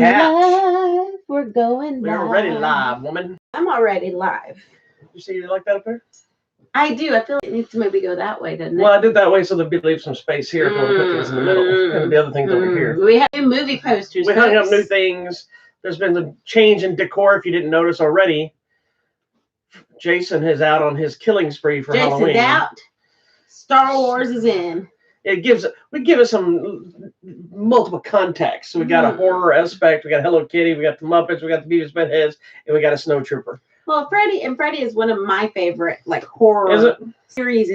going live. We're going live. We're already live, woman. I'm already live. You see, you like that up there? I do. I feel like it needs to maybe go that way, doesn't it? Well, I did that way so there'd be leave some space here if you want to put things in the middle, and the other things over here. We have new movie posters. We hung up new things. There's been a change in decor. If you didn't notice already, Jason is out on his killing spree for Halloween. Jason's out. Star Wars is in. It gives us some multiple contexts. So we got a horror aspect, we got Hello Kitty, we got the Muppets, we got the Beavis Buttheads, and we got a Snow Trooper. Well, Freddy is one of my favorite horror series.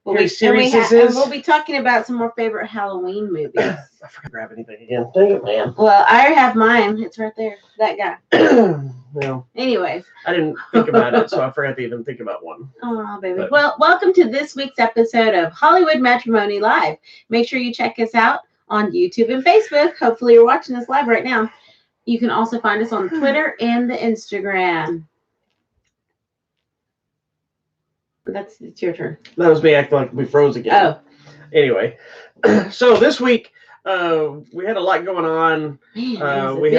We'll be talking about some more favorite Halloween movies. I forgot to grab anything again. Dang it, man. Well, I have mine. It's right there. That guy. Well, anyways. I didn't think about it, so I forgot to even think about one. Oh, baby. But, well, welcome to this week's episode of Hollywood Matrimony Live. Make sure you check us out on YouTube and Facebook. Hopefully you're watching us live right now. You can also find us on Twitter and the Instagram. It's your turn. That was me acting like we froze again. Oh. Anyway, so this week we had a lot going on. Man, we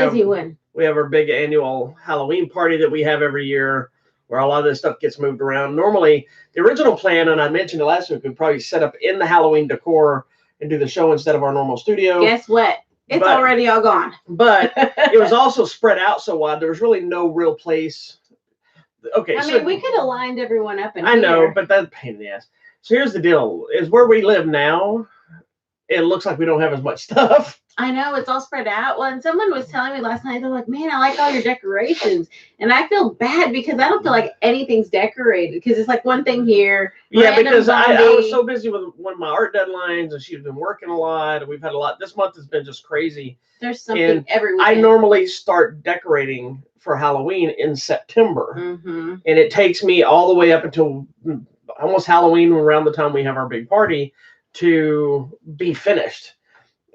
have our big annual Halloween party that we have every year, where a lot of this stuff gets moved around. Normally, the original plan, and I mentioned it last week, we'd probably set up in the Halloween decor and do the show instead of our normal studio. Guess what? It's already all gone. But it was also spread out so wide. There was really no real place. Okay, I mean, we could have lined everyone up in I know, but that's a pain in the ass. So here's the deal: is where we live now, it looks like we don't have as much stuff. I know, it's all spread out. Well, and someone was telling me last night, they're like, man, I like all your decorations. And I feel bad because I don't feel like anything's decorated, because it's like one thing here. Yeah, because I was so busy with one of my art deadlines, and she's been working a lot, and we've had a lot. This month has been just crazy. There's something every weekend. I normally start decorating for Halloween in September. And it takes me all the way up until almost Halloween, around the time we have our big party, to be finished.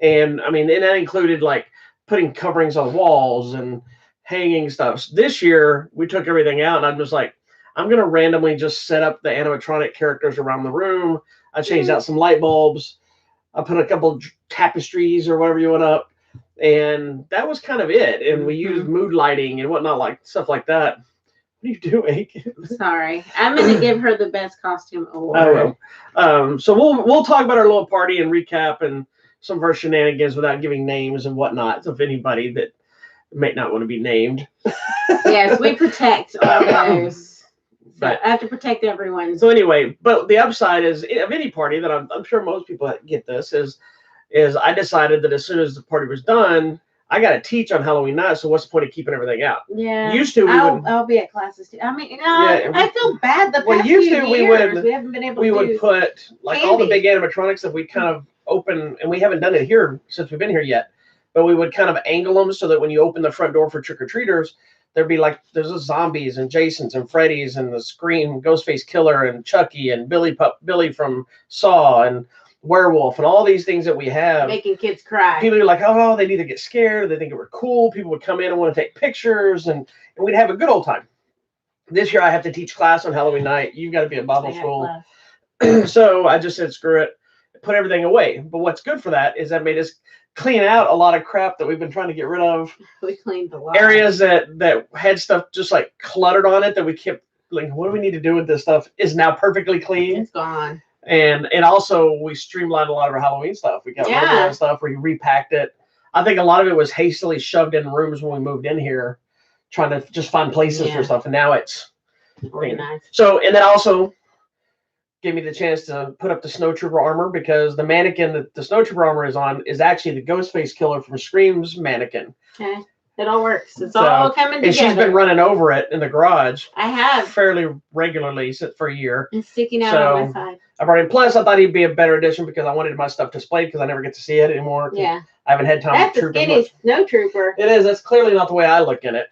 And I mean, and that included like putting coverings on walls and hanging stuff. This year, we took everything out, and I'm just like, I'm going to randomly just set up the animatronic characters around the room. I changed out some light bulbs. I put a couple tapestries or whatever you want up. And that was kind of it. And we used mood lighting and whatnot, like stuff like that. What are you doing? Sorry. I'm going to give her the best costume award. So we'll talk about our little party and recap and some of our shenanigans without giving names and whatnot of anybody that may not want to be named. Yes, we protect all those. So I have to protect everyone. So anyway, but the upside is of any party that I'm sure most people get this is I decided that as soon as the party was done, I got to teach on Halloween night. So what's the point of keeping everything out? Yeah. Used to I'll be at classes too. I mean, I feel bad. The past few years, we haven't been able to. We would put like all the big animatronics that we kind of open, and we haven't done it here since we've been here yet. But we would kind of angle them so that when you open the front door for trick-or-treaters, there'd be like there's the zombies and Jasons and Freddy's and the Scream, Ghostface Killer and Chucky and Billy from Saw and Werewolf and all these things that we have. Making kids cry. People are like, oh, they either get scared, or they think it were cool. People would come in and want to take pictures, and we'd have a good old time. This year I have to teach class on Halloween night. You've got to be at Bible school. So I just said, screw it, put everything away. But what's good for that is that made us clean out a lot of crap that we've been trying to get rid of. We cleaned a lot. Areas that had stuff just like cluttered on it that we kept like, what do we need to do with this stuff? Is now perfectly clean. It's gone. And also we streamlined a lot of our Halloween stuff. We got rid of a lot of stuff. We repacked it. I think a lot of it was hastily shoved in rooms when we moved in here, trying to just find places for stuff. And now it's organized. So, and then also gave me the chance to put up the Snow Trooper armor, because the mannequin that the Snow Trooper armor is on is actually the Ghostface Killer from Scream's mannequin. Okay. It all works. It's all coming together. And she's been running over it in the garage. I have. Fairly regularly for a year. It's sticking out on my side. I brought him. Plus, I thought he'd be a better addition because I wanted my stuff displayed because I never get to see it anymore. Yeah. I haven't had time to troop. That's a skinny Snow Trooper. It is. That's clearly not the way I look at it.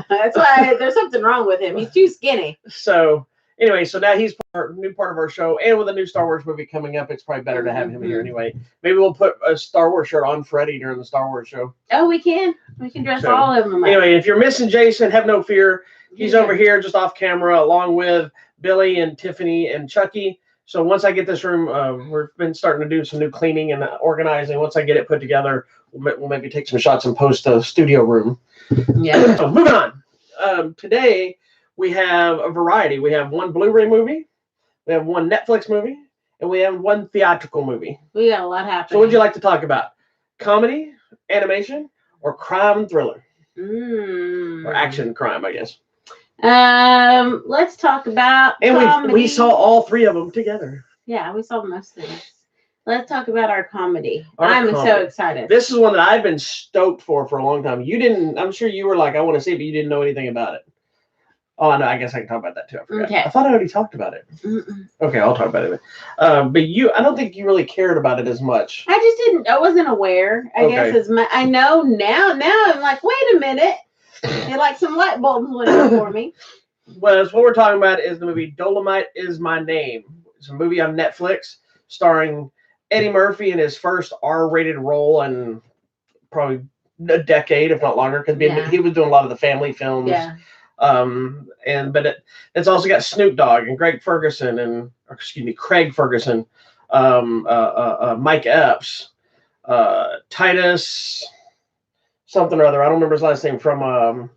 That's why there's something wrong with him. He's too skinny. So anyway, so now he's a new part of our show, and with a new Star Wars movie coming up, it's probably better to have him here anyway. Maybe we'll put a Star Wars shirt on Freddy during the Star Wars show. Oh, we can. We can dress all of them up. Anyway, if you're missing Jason, have no fear. He's over here just off camera along with Billy and Tiffany and Chucky. So once I get this room, we've been starting to do some new cleaning and organizing. Once I get it put together, we'll maybe take some shots and post the studio room. Yeah. So moving on. Today we have a variety. We have one Blu-ray movie, we have one Netflix movie, and we have one theatrical movie. We got a lot happening. So what would you like to talk about? Comedy, animation, or crime and thriller? Or action crime, I guess. Let's talk about comedy. We saw all three of them together. Yeah, we saw most things. Let's talk about our comedy. I'm so excited. This is one that I've been stoked for a long time. You didn't, I'm sure you were like, I want to see it, but you didn't know anything about it. Oh, no, I guess I can talk about that too. I forgot. Okay. I thought I already talked about it. Okay, I'll talk about it. But I don't think you really cared about it as much. I just didn't, I wasn't aware, I guess, as much. I know now I'm like, wait a minute. It like some light bulbs went on for me. Well, what we're talking about is the movie Dolemite Is My Name. It's a movie on Netflix starring Eddie Murphy in his first R-rated role in probably a decade, if not longer, because he was doing a lot of the family films. Yeah. But it's also got Snoop Dogg and Craig Ferguson, Mike Epps, Titus something or other. I don't remember his last name, from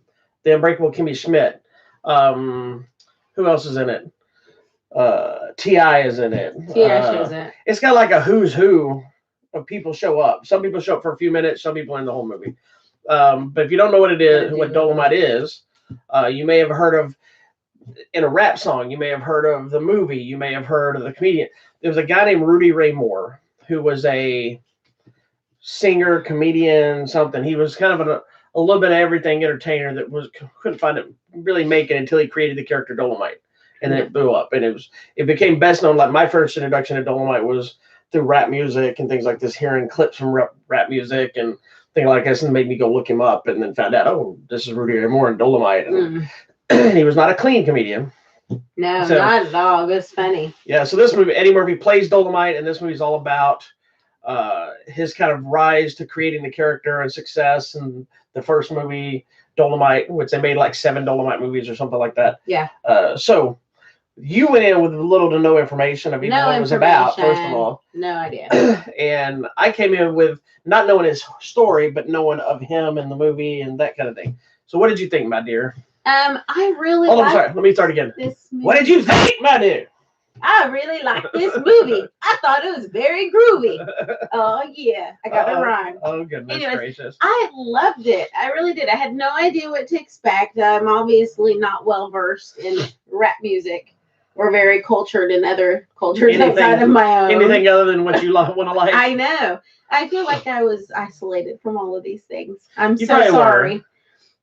The Unbreakable Kimmy Schmidt. Who else is in it? T.I. is in it. T.I. shows it. It's got like a who's who of people show up. Some people show up for a few minutes. Some people in the whole movie. But if you don't know what it is, what Dolemite is, you may have heard of in a rap song. You may have heard of the movie. You may have heard of the comedian. There was a guy named Rudy Ray Moore who was a singer, comedian, something. He was kind of a little bit of everything entertainer that couldn't find it really make it until he created the character Dolemite, and then it blew up, and it became best known. Like my first introduction to Dolemite was through rap music and things like this, hearing clips from rap music and things like this, and made me go look him up, and then found out, oh, this is Rudy Ray Moore and Dolemite, and he was not a clean comedian. No, not at all. It was funny. Yeah, so this movie, Eddie Murphy plays Dolemite, and this movie is all about his kind of rise to creating the character and success. And the first movie, Dolemite, which they made like 7 Dolemite movies or something like that. Yeah. So you went in with little to no information of even what it was about, first of all. No idea. And I came in with not knowing his story, but knowing of him and the movie and that kind of thing. So what did you think, my dear? I really I'm sorry. Let me start again. What did you think, my dear? I really liked this movie. I thought it was very groovy. Oh, yeah. I got it rhyme. Oh, goodness gracious. I loved it. I really did. I had no idea what to expect. I'm obviously not well-versed in rap music or very cultured in other cultures outside of my own. Anything other than what you want to like? I know. I feel like I was isolated from all of these things. I'm so sorry.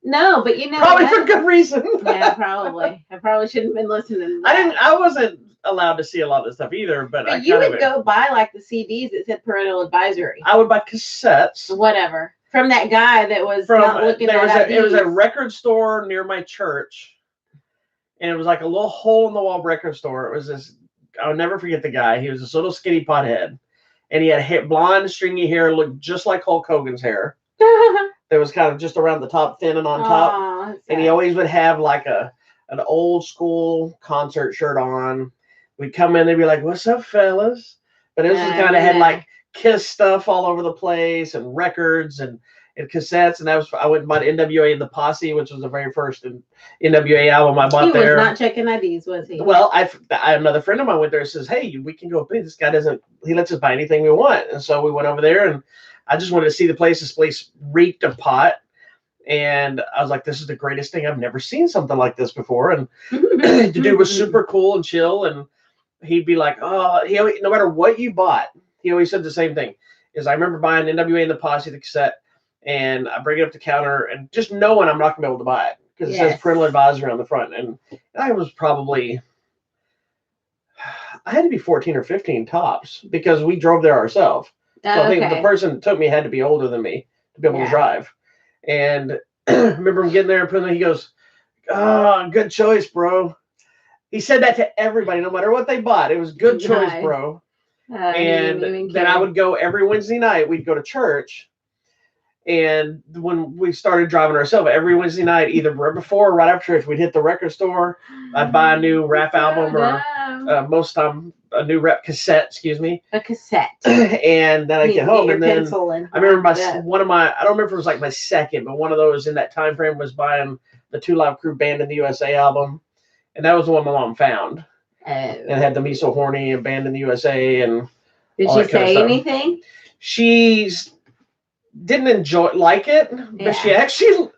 No, but you know. Probably for good reason. Yeah, probably. I probably shouldn't have been listening. I wasn't allowed to see a lot of this stuff either, but you would go buy like the CDs that said parental advisory. I would buy cassettes. Whatever. From that guy that was not looking at it was a record store near my church, and it was like a little hole in the wall record store. It was this, I'll never forget the guy. He was this little skinny pothead, and he had blonde stringy hair, looked just like Hulk Hogan's hair. That was kind of just around the top, thin and on top. And he always would have like an old school concert shirt on. We'd come in, they'd be like, "What's up, fellas?" But it was just kind of had like Kiss stuff all over the place, and records and cassettes. And I went and bought NWA and the Posse, which was the very first NWA album I bought there. He was not checking IDs, was he? Well, another friend of mine went there and says, "Hey, we can go. This guy he lets us buy anything we want." And so we went over there, and I just wanted to see the place. This place reeked of pot. And I was like, this is the greatest thing. I've never seen something like this before. And the dude was super cool and chill. And he'd be like, oh, no matter what you bought, he always said the same thing. I remember buying NWA and the Posse, the cassette, and I bring it up to counter and just knowing I'm not going to be able to buy it because it says parental advisory on the front. And I was probably, I had to be 14 or 15 tops because we drove there ourselves. So I think the person that took me had to be older than me to be able to drive. And I remember him getting there and putting he goes, "Oh, good choice, bro." He said that to everybody, no matter what they bought. It was good choice, bro. And then I would go every Wednesday night. We'd go to church. And when we started driving ourselves, every Wednesday night, either right before or right after church, we'd hit the record store. I'd buy a new rap album, or most of the time a new rep cassette, excuse me. A cassette. And then I get home, and then I remember I don't remember if it was like my second, but one of those in that time frame was buying the Two Live Crew Band in the USA album, and that was the one my mom found. And it had the Me So Horny and Band in the USA and. Did she say anything? She didn't like it, but she actually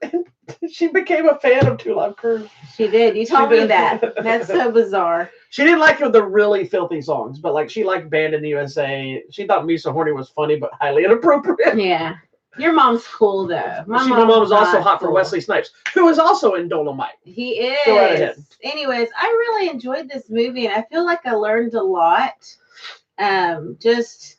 she became a fan of Two Live Crew. She did. You told me that. That's so bizarre. She didn't like the really filthy songs, but like she liked Band in the USA. She thought Me So Horny was funny but highly inappropriate. Yeah. Your mom's cool though. My mom was also hot for Wesley Snipes, who was also in Dolemite. He is. Go right ahead. Anyways, I really enjoyed this movie, and I feel like I learned a lot. Just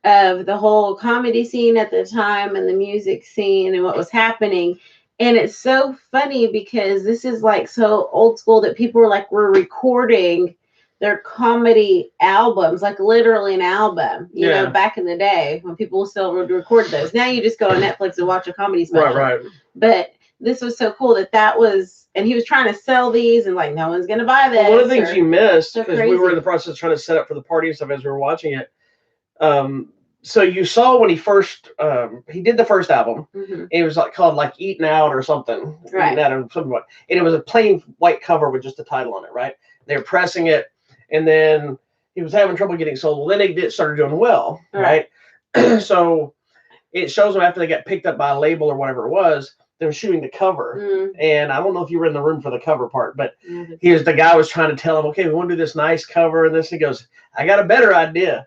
of the whole comedy scene at the time and the music scene and what was happening. And it's so funny because this is like so old school that people were recording their comedy albums, like literally an album, you know, back in the day when people still would record those. Now you just go on Netflix and watch a comedy special. Right. But this was so cool that was, and he was trying to sell these and like, no one's going to buy this. One of the things you missed, because we were in the process of trying to set up for the party and stuff as we were watching it. So you saw when he he did the first album, and it was called Eating Out or something. Right. Eating Out or something. And it was a plain white cover with just the title on it, right? They were pressing it, and then he was having trouble getting sold. Well, then they started doing well, right? So it shows them after they got picked up by a label or whatever it was, they were shooting the cover. And I don't know if you were in the room for the cover part, but the guy was trying to tell him, okay, we want to do this nice cover. And he goes, I got a better idea.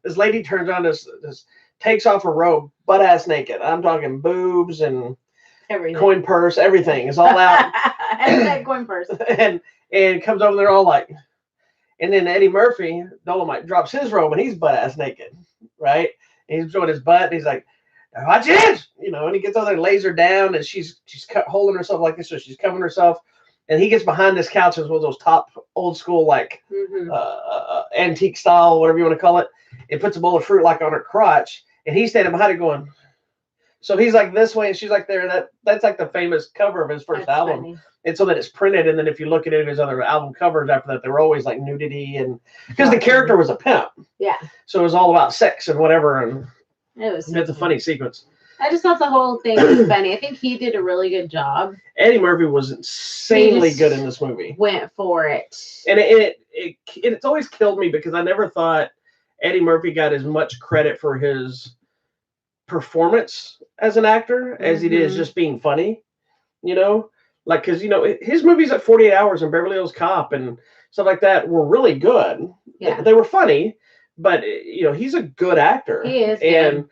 This lady turns on this takes off her robe, butt ass naked. I'm talking boobs and everything. Coin purse, everything is all out. And coin purse. And comes over there all like, and then Eddie Murphy, Dolemite, drops his robe and he's butt ass naked, right? And he's showing his butt and he's like, watch it, and he gets over there and lays her down and she's holding herself like this, so she's covering herself. And he gets behind this couch, as one of those top old school, antique style, whatever you want to call it. It puts a bowl of fruit on her crotch, and he's standing behind it going. So he's like this way, and she's like there. That's like the famous cover of his first album. Funny. And so that it's printed, and then if you look at any of his other album covers after that, they were always like nudity, and because the character was a pimp. Yeah. So it was all about sex and whatever, and it's a funny sequence. I just thought the whole thing was funny. I think he did a really good job. Eddie Murphy was insanely good in this movie. Went for it. And it's always killed me because I never thought Eddie Murphy got as much credit for his performance as an actor as he did just being funny. Because his movies at 48 Hours and Beverly Hills Cop and stuff like that were really good. Yeah. They were funny, but he's a good actor. He is. And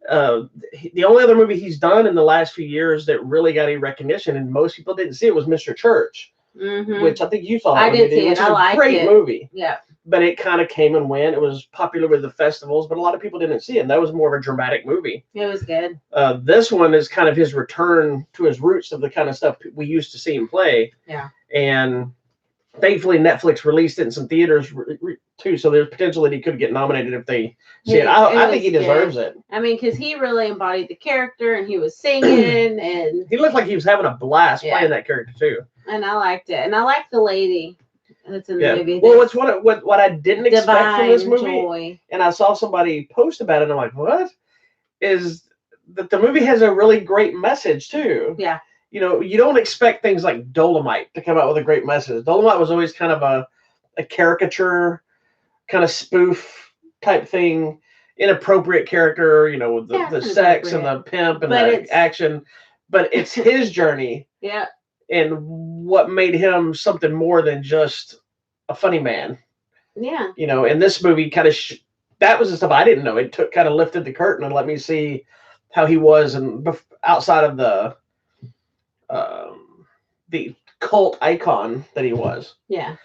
the only other movie he's done in the last few years that really got any recognition, and most people didn't see it, was Mr. Church, which I think you saw. I did see it. I liked it. Great movie. Yeah. But it kind of came and went. It was popular with the festivals, but a lot of people didn't see it. And that was more of a dramatic movie. It was good. This one is kind of his return to his roots of the kind of stuff we used to see him play. Yeah. And thankfully, Netflix released it in some theaters too, so there's potential that he could get nominated if they see it. I think he deserves it. I mean, because he really embodied the character, and he was singing, and he looked like he was having a blast playing that character too. And I liked it, and I liked the lady that's in the movie. Well, it's what I didn't expect from this movie, joy. And I saw somebody post about it, and I'm like, what? Is that the movie has a really great message too? Yeah. You don't expect things like Dolemite to come out with a great message. Dolemite was always kind of a caricature, kind of spoof type thing, inappropriate character, with the sex and the pimp and the action. But it's his journey. Yeah. And what made him something more than just a funny man. Yeah. And this movie kind of, that was the stuff I didn't know. It kind of lifted the curtain and let me see how he was and outside of the cult icon that he was. Yeah.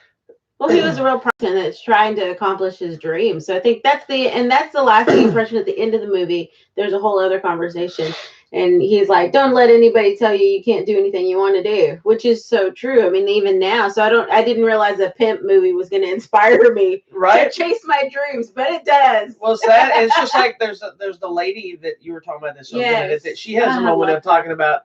Well, he was a real person that's trying to accomplish his dream. So I think that's the lasting impression at the end of the movie. There's a whole other conversation. And he's like, don't let anybody tell you can't do anything you want to do, which is so true. I mean, even now. So I didn't realize a pimp movie was going to inspire me to chase my dreams, but it does. Well, it's just like there's the lady that you were talking about this. Yes. That she has a moment of talking about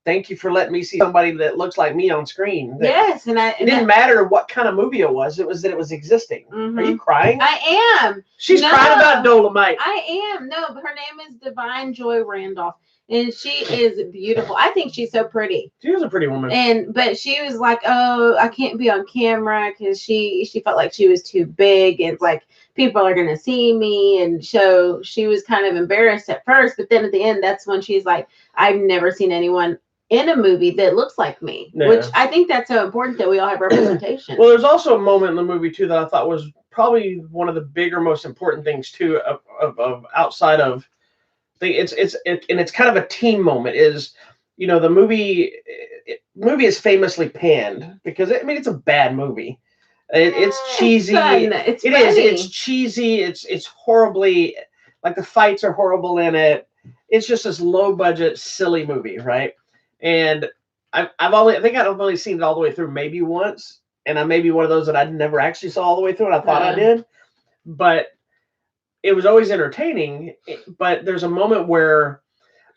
thank you for letting me see somebody that looks like me on screen. Yes, and it didn't matter what kind of movie it was. It was that it was existing. Mm-hmm. Are you crying? I am. She's crying about Dolemite. I am. No, but her name is Divine Joy Randolph. And she is beautiful. I think she's so pretty. She was a pretty woman. But she was like, oh, I can't be on camera because she felt like she was too big and like people are gonna see me. And so she was kind of embarrassed at first, but then at the end, that's when she's like, I've never seen anyone in a movie that looks like me. Yeah. Which I think that's so important that we all have representation. Well, there's also a moment in the movie too that I thought was probably one of the bigger, most important things too of outside of it's kind of a team moment. Is, you know, the movie is famously panned because it's a bad movie. It's cheesy. It's funny. It's cheesy. It's horribly, like, the fights are horrible in it. It's just this low budget, silly movie, right? And I've only seen it all the way through maybe once, and I may be one of those that I never actually saw all the way through, and I thought I did, but it was always entertaining. But there's a moment where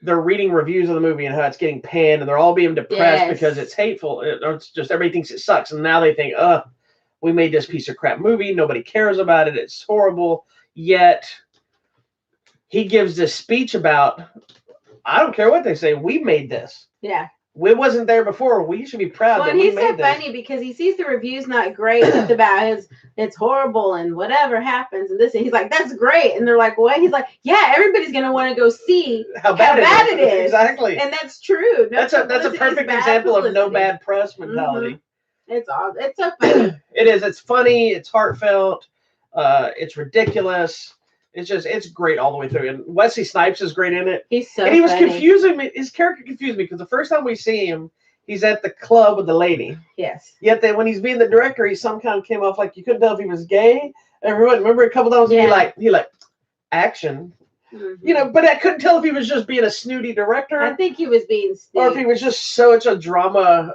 they're reading reviews of the movie and how it's getting panned, and they're all being depressed because it's hateful, or it's just everybody thinks it sucks, and now they think, we made this piece of crap movie, nobody cares about it, it's horrible. Yet he gives this speech about, I don't care what they say, we made this. Yeah. It wasn't there before. We should be proud that we made this. He's so funny because he sees the reviews not great about it's horrible and whatever happens and this, and he's like, that's great. And they're like, what? He's like, yeah, everybody's gonna want to go see how bad it is. Exactly. And that's true. That's a perfect example of no bad press mentality. Mm-hmm. It's awesome. It's so funny. It is. It's funny. It's heartfelt. It's ridiculous. It's great all the way through. And Wesley Snipes is great in it. He's so And he was funny. confusing me. His character confused me because the first time we see him, he's at the club with the lady. Yes. Yet then when he's being the director, he somehow came off like you couldn't tell if he was gay. Everyone, remember a couple times he like action. Mm-hmm. You know, but I couldn't tell if he was just being a snooty director. I think he was being snooty. Or if he was just such a drama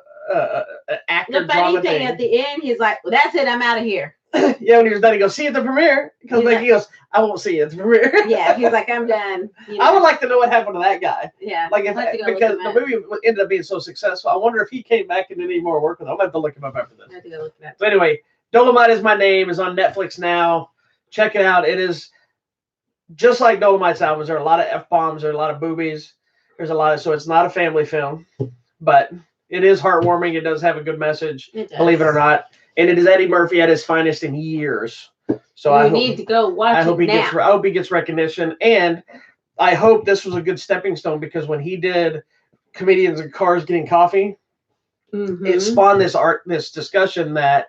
actor. The funny thing at the end, he's like, well, that's it, I'm out of here. Yeah, when he was done, he goes, see you at the premiere. He goes, I won't see you at the premiere. Yeah, he's like, I'm done. You know? I would like to know what happened to that guy. Yeah. Like, because the movie ended up being so successful, I wonder if he came back and did any more work with it. I'm going to have to look him up after this. I have to go look it up. So anyway, Dolemite Is My Name is on Netflix now. Check it out. It is just like Dolemite's albums. There are a lot of F-bombs. There are a lot of boobies. There's a lot of, so it's not a family film, but it is heartwarming. It does have a good message, believe it or not. And it is Eddie Murphy at his finest in years. So I need to go watch it now. I hope he gets recognition. And I hope this was a good stepping stone, because when he did Comedians in Cars Getting Coffee, it spawned this discussion that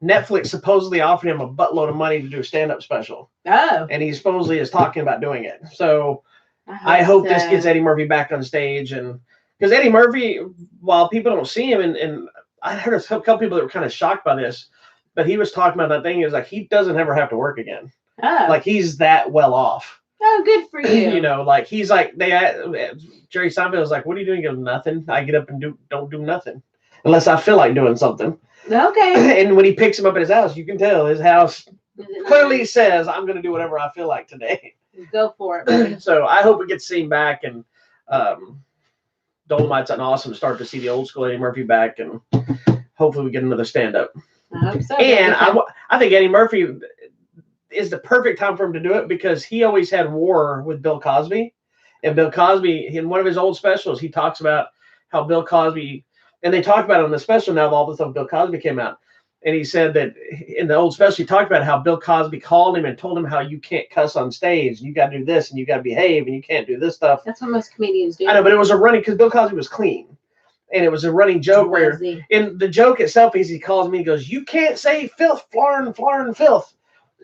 Netflix supposedly offered him a buttload of money to do a stand-up special. Oh. And he supposedly is talking about doing it. So I hope this gets Eddie Murphy back on stage. And because Eddie Murphy, while people don't see him, and I heard a couple people that were kind of shocked by this, but he was talking about that thing is like he doesn't ever have to work again. Oh. Like he's that well off. Oh, good for you. You know, like he's like Jerry Seinfeld was like, "What are you doing?" He goes, "Nothing. I get up and don't do nothing unless I feel like doing something." Okay. And when he picks him up at his house, you can tell his house clearly says, "I'm going to do whatever I feel like today." Go for it, buddy. So I hope it gets seen back, and Dolemite's an awesome start to see the old school Eddie Murphy back, and hopefully we get another stand-up. I hope so. And I think Eddie Murphy is the perfect time for him to do it, because he always had war with Bill Cosby. And Bill Cosby, in one of his old specials, he talks about how Bill Cosby, and they talk about it on the special now, all the stuff Bill Cosby came out. And he said that in the old special, he talked about how Bill Cosby called him and told him how you can't cuss on stage. You got to do this, and you got to behave, and you can't do this stuff. That's what most comedians do. I know, but it was a running, because Bill Cosby was clean. And it was a running joke where, in the joke itself, he calls me, he goes, "You can't say filth, flarn, filth."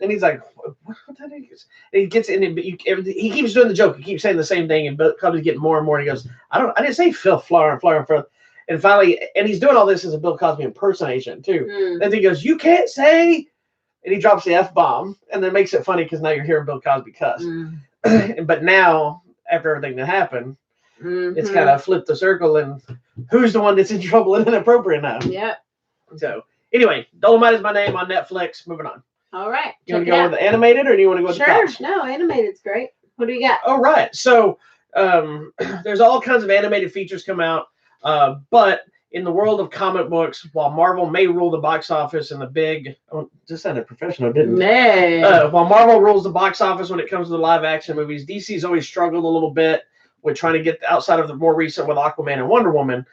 And he's like, "What that is?" And he gets in, he keeps doing the joke. He keeps saying the same thing, and Bill Cosby's getting more and more. And he goes, I didn't say filth, flarn, filth. And finally, and he's doing all this as a Bill Cosby impersonation too. Then he goes, "You can't say," and he drops the F-bomb, and then makes it funny because now you're hearing Bill Cosby cuss. But now, after everything that happened, it's kind of flipped the circle, and who's the one that's in trouble and inappropriate now? Yep. So anyway, Dolemite Is My Name on Netflix. Moving on. All right. You want to go with the animated, or do you want to go with the couch? No, animated's great. What do you got? All right. So there's all kinds of animated features come out. But in the world of comic books, while Marvel may rule the box office in the big, just sounded professional, didn't it? While Marvel rules the box office when it comes to the live action movies, DC's always struggled a little bit with trying to get outside of the more recent with Aquaman and Wonder Woman,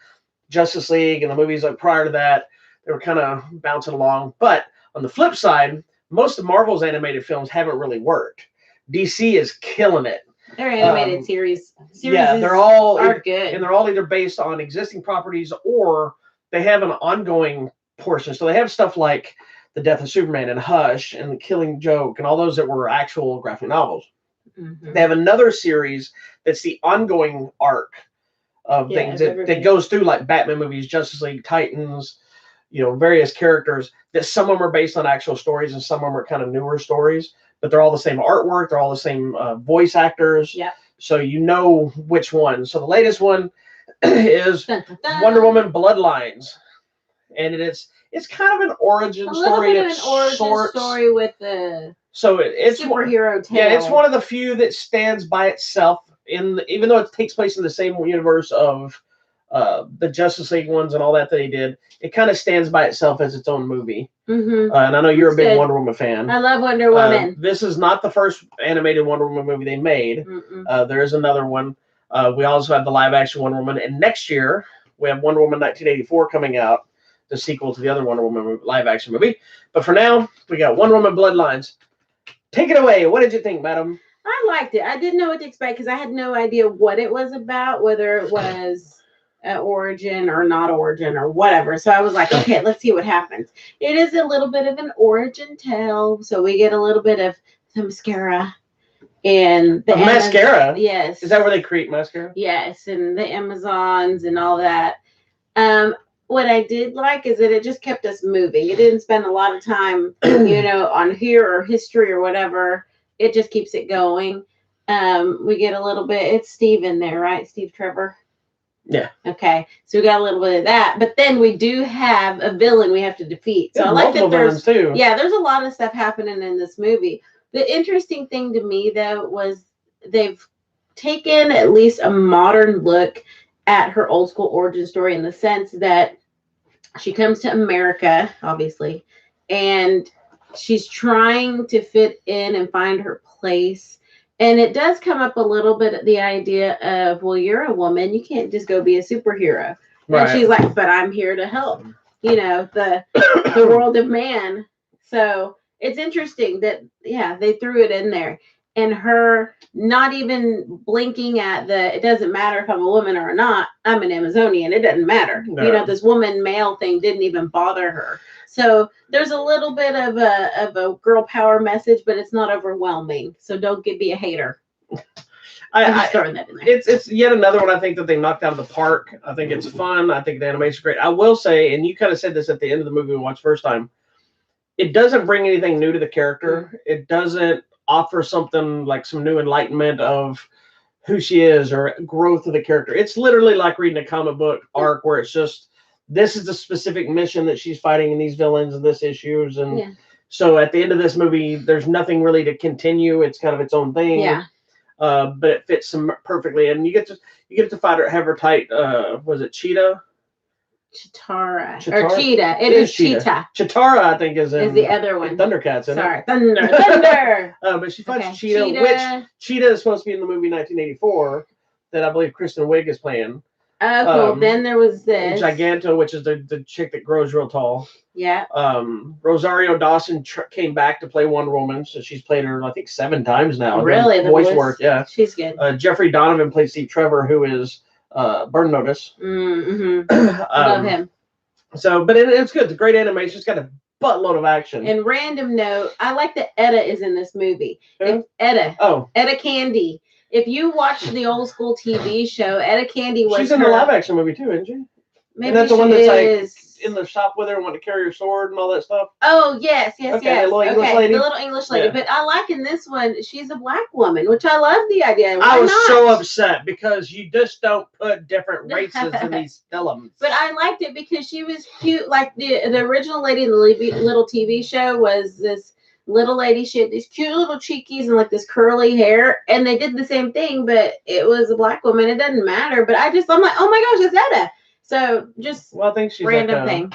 Justice League, and the movies like prior to that. They were kind of bouncing along. But on the flip side, most of Marvel's animated films haven't really worked. DC is killing it. Their animated series yeah, they're all good, and they're all either based on existing properties or they have an ongoing portion. So they have stuff like The Death of Superman and Hush and The Killing Joke and all those that were actual graphic novels. Mm-hmm. They have another series that's the ongoing arc of things that goes through like Batman movies, Justice League, Titans, various characters that some of them are based on actual stories and some of them are kind of newer stories. But they're all the same artwork. They're all the same voice actors. Yeah. So you know which one. So the latest one is Wonder Woman Bloodlines. And it's kind of an origin story. An origin story with the it's superhero tale. Yeah, it's one of the few that stands by itself, even though it takes place in the same universe of the Justice League ones and all that they did. It kind of stands by itself as its own movie. Mm-hmm. And I know you're a big Wonder Woman fan. I love Wonder Woman. This is not the first animated Wonder Woman movie they made. There is another one. We also have the live action Wonder Woman. And next year, we have Wonder Woman 1984 coming out, the sequel to the other Wonder Woman live action movie. But for now, we got Wonder Woman Bloodlines. Take it away. What did you think, madam? I liked it. I didn't know what to expect because I had no idea what it was about, whether it was origin or not origin or whatever. So I was like, okay, let's see what happens. It is a little bit of an origin tale. So we get a little bit of the mascara and the mascara. Yes. Is that where they create mascara? Yes. And the Amazons and all that. What I did like is that it just kept us moving. It didn't spend a lot of time, on here or history or whatever. It just keeps it going. We get a little bit, it's Steve in there, right? Steve Trevor. Yeah. Okay. So we got a little bit of that, but then we do have a villain we have to defeat. So I like that there's there's a lot of stuff happening in this movie. The interesting thing to me though was they've taken at least a modern look at her old school origin story in the sense that she comes to America, obviously, and she's trying to fit in and find her place. And it does come up a little bit, the idea of, well, you're a woman. You can't just go be a superhero. Right. And she's like, but I'm here to help, the world of man. So it's interesting that, they threw it in there. And her not even blinking at it doesn't matter if I'm a woman or not. I'm an Amazonian. It doesn't matter. No. This woman male thing didn't even bother her. So there's a little bit of a girl power message, but it's not overwhelming. So don't be a hater. I'm just throwing that in there. It's yet another one I think that they knocked out of the park. I think it's fun. I think the animation's great. I will say, and you kind of said this at the end of the movie we watched first time, it doesn't bring anything new to the character. It doesn't offer something like some new enlightenment of who she is or growth of the character. It's literally like reading a comic book arc where it's just, this is the specific mission that she's fighting in these villains and this issues. And so at the end of this movie, there's nothing really to continue. It's kind of its own thing. Yeah. But it fits perfectly. And you get to fight her, have her tight, was it Cheetah? Chitara. Or Cheetah. It is Cheetah. Chitara, I think, is the other one. Thundercats, isn't it? Thunder. But she fights Cheetah, which Cheetah is supposed to be in the movie 1984 that I believe Kristen Wiig is playing. Oh, cool. Then there was this. Giganto, which is the chick that grows real tall. Yeah. Rosario Dawson came back to play Wonder Woman, so she's played her, I think, 7 times now. Really? Voice work, yeah. She's good. Jeffrey Donovan plays Steve Trevor, who is Burn Notice. Love him. So, but it's good. It's a great animation. It's got a buttload of action. And random note, I like that Etta is in this movie. Etta. Oh. Etta Candy. If you watch the old school TV show, Etta Candy was. She's in the live action movie too, isn't she? Maybe and that's the one that's like in the shop with her and want to carry her sword and all that stuff. Oh yes. The little English lady. The little English lady. Yeah. But I like in this one, she's a black woman, which I love the idea. I was so upset because you just don't put different races in these films. But I liked it because she was cute. Like the original lady in the little TV show was this little lady. She had these cute little cheekies and like this curly hair, and they did the same thing, but it was a black woman. It doesn't matter. But I'm like, oh my gosh, it's Etta. So just Well, I think she's random like thing.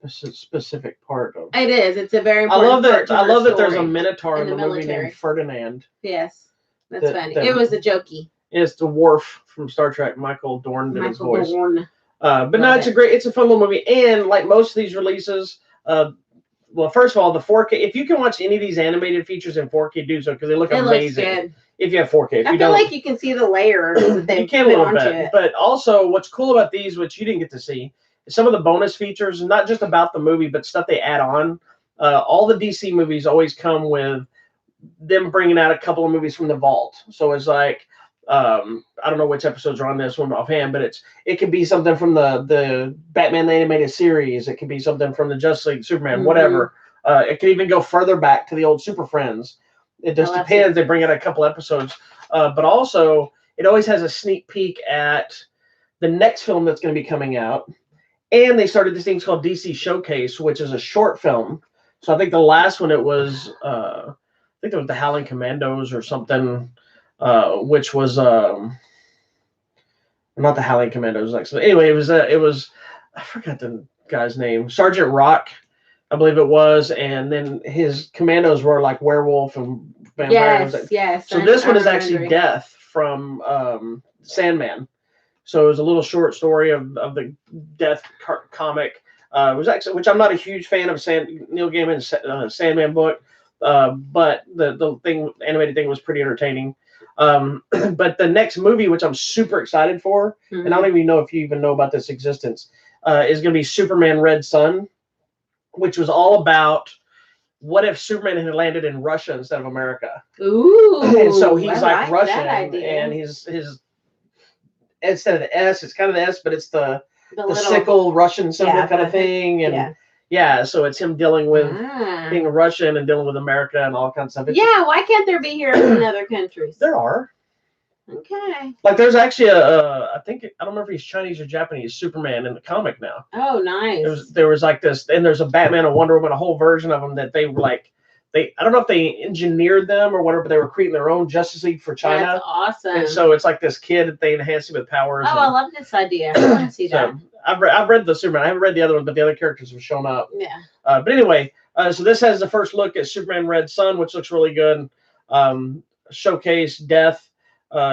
a specific part of. It is. It's a very I important love part that. to I her love that there's a story Minotaur in in the the movie military. named Ferdinand. Yes, that's funny. that- It was a jokey. It's the Worf from Star Trek. Michael Dorn did his voice. Dorn. But no, Love it's it. it's a fun little movie. And like most of these releases, well, first of all, the 4K. If you can watch any of these animated features in 4K, do so because they look It amazing. looks good. If you have 4K, if I you feel don't, like you can see the layers that they you can a put little onto bit. it. But also, what's cool about these, which you didn't get to see, is some of the bonus features, not just about the movie, but stuff they add on. All the DC movies always come with them bringing out a couple of movies from the vault. So it's like, I don't know which episodes are on this one offhand, but it could be something from the Batman the Animated Series. It could be something from the Justice League, Superman, whatever. It could even go further back to the old Super Friends. It just depends. They bring out a couple episodes. But also, it always has a sneak peek at the next film that's going to be coming out. And they started this thing called DC Showcase, which is a short film. So I think the last one, it was, I think it was the Howling Commandos or something, which was not the Howling Commandos. Anyway, it was I forgot the guy's name, Sergeant Rock, I believe it was, and then his commandos were like werewolf and vampires. Yes. So this one is actually Death from Sandman. So it was a little short story of the Death comic. It was actually, which I'm not a huge fan of Neil Gaiman's Sandman book, but the animated thing was pretty entertaining. But the next movie, which I'm super excited for, and I don't even know if you even know about this existence, is going to be Superman Red Sun, which was all about what if Superman had landed in Russia instead of America. Ooh. And so he's like Russian, and his instead of the S, it's kind of the S, but it's the little sickle Russian symbol kind of thing. And so it's him dealing with being Russian and dealing with America and all kinds of stuff. Why can't there be heroes in other countries? There are. Okay. Like there's actually I think, I don't remember if he's Chinese or Japanese, Superman in the comic now. Oh, nice. There was like this, and there's a Batman, a Wonder Woman, a whole version of them that they were like, I don't know if they engineered them or whatever, but they were creating their own Justice League for China. That's awesome. And so it's like this kid that they enhance him with powers. Oh, I love this idea. I want to see that. I've read the Superman. I haven't read the other one, but the other characters have shown up. Yeah. But anyway, so this has the first look at Superman Red Sun, which looks really good. Showcase, Death,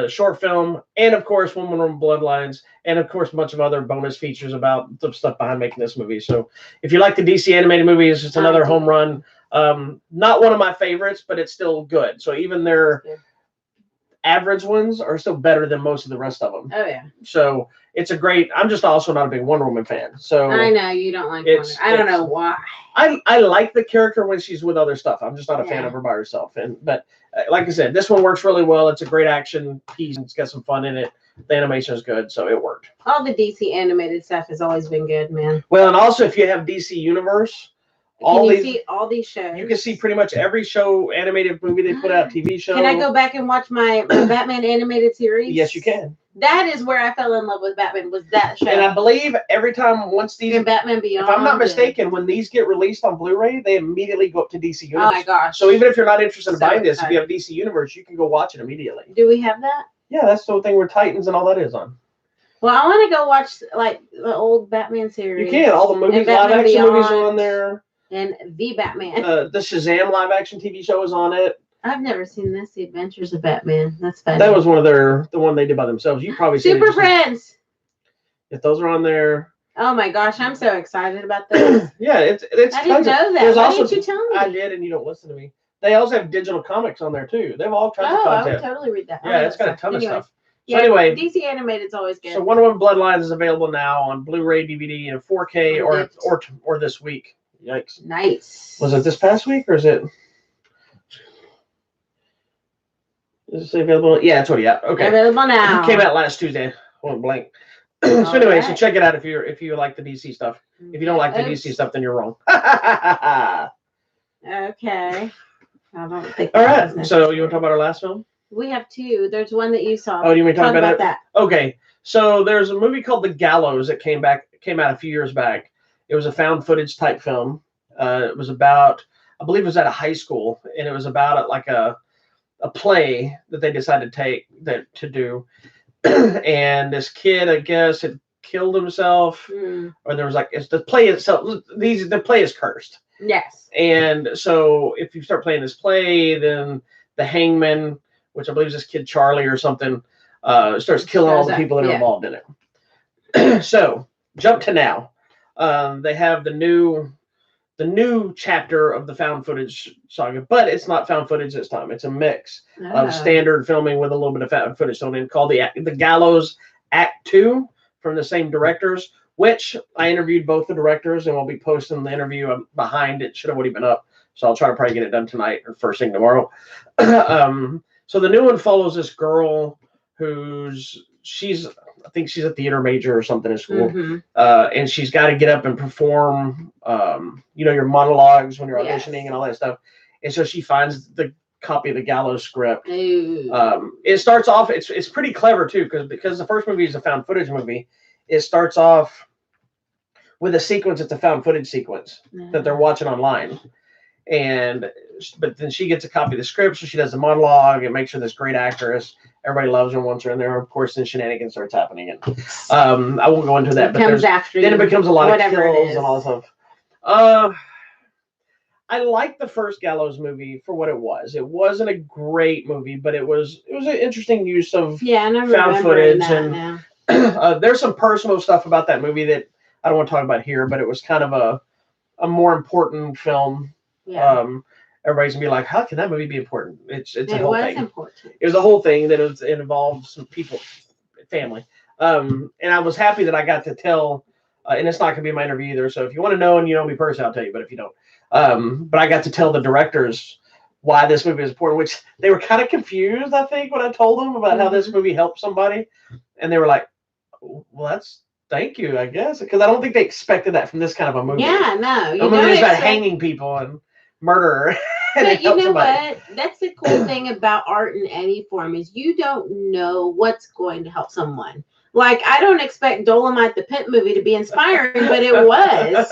short film, and of course Woman from Bloodlines, and of course a bunch of other bonus features about the stuff behind making this movie. So if you like the DC animated movies, it's another home run. Not one of my favorites, but it's still good. So even their average ones are still better than most of the rest of them. Oh yeah. So it's a great. I'm just also not a big Wonder Woman fan. So I know you don't like Wonder. I don't know why. I like the character when she's with other stuff. I'm just not a fan of her by herself. But like I said, this one works really well. It's a great action piece. It's got some fun in it. The animation is good, so it worked. All the DC animated stuff has always been good, man. Well, and also if you have DC Universe, all these shows. You can see pretty much every show, animated movie they put out, TV show. Can I go back and watch my Batman animated series? Yes, you can. That is where I fell in love with Batman, was that show. And I believe every time once these and Batman Beyond. If I'm not mistaken, when these get released on Blu-ray, they immediately go up to DC Universe. Oh my gosh. So even if you're not interested in buying this, if you have DC Universe, you can go watch it immediately. Do we have that? Yeah, that's the thing where Titans and all that is on. Well, I want to go watch like the old Batman series. You can. All the movies, live action movies are on there. And the Batman. The Shazam live action TV show is on it. I've never seen this, The Adventures of Batman. That's funny. That was the one they did by themselves. You probably Super Friends. If those are on there. Oh my gosh, I'm so excited about this. Yeah, it's. I didn't know that. Why didn't you tell me? I did, and you don't listen to me. They also have digital comics on there too. They have all kinds of content. I would totally read that. Yeah, it's got a ton of stuff. So anyway, DC animated is always good. So Wonder Woman Bloodlines is available now on Blu-ray, DVD, and 4K, or this week. Yikes! Nice. Was it this past week or is it? Is it available? Yeah, it's already out. Okay. Available now. It came out last Tuesday. Hold blank. So anyway, so check it out if you like the DC stuff. If you don't like the DC stuff, then you're wrong. Okay. I don't think. All right. So you want to talk about our last film? We have two. There's one that you saw. Oh, you want to talk about that? Okay. So there's a movie called The Gallows that came out a few years back. It was a found footage type film. It was about, I believe it was at a high school, and it was about like a play that they decided to do. And this kid, I guess, had killed himself, or there was like it's the play itself. The play is cursed. Yes. And so if you start playing this play, then the hangman, which I believe is this kid Charlie or something, starts killing all the people that are involved in it. So jump to now. They have the new chapter of the found footage saga, but it's not found footage this time. It's a mix of standard filming with a little bit of found footage thrown in, called the Gallows Act 2 from the same directors, which I interviewed both the directors, and we'll be posting the interview behind. It should have already been up, so I'll try to probably get it done tonight or first thing tomorrow. So the new one follows this girl I think she's a theater major or something in school, and she's got to get up and perform, your monologues when you're auditioning and all that stuff. And so she finds the copy of the Gallows script. It starts off. It's pretty clever too, because the first movie is a found footage movie. It starts off with a sequence. It's a found footage sequence that they're watching online, but then she gets a copy of the script, so she does the monologue and makes her this great actress. Everybody loves her once her in there. Of course, then shenanigans starts happening, and I won't go into that. But then it becomes a lot of kills and all that stuff. I liked the first Gallows movie for what it was. It wasn't a great movie, but it was an interesting use of found footage. And there's some personal stuff about that movie that I don't want to talk about here, but it was kind of a more important film. Everybody's gonna be like, how can that movie be important? It's a whole thing. Important. It was a whole thing that it involved some people, family. And I was happy that I got to tell, and it's not gonna be my interview either. So if you want to know and you know me personally, I'll tell you. But if you don't, but I got to tell the directors why this movie is important, which they were kind of confused, I think, when I told them about how this movie helped somebody, and they were like, well, thank you, I guess, because I don't think they expected that from this kind of a movie. Yeah, no, a movie about hanging people and murder. But you know what? That's the cool thing about art in any form is you don't know what's going to help someone. Like, I don't expect Dolemite the Pimp movie to be inspiring, but it was,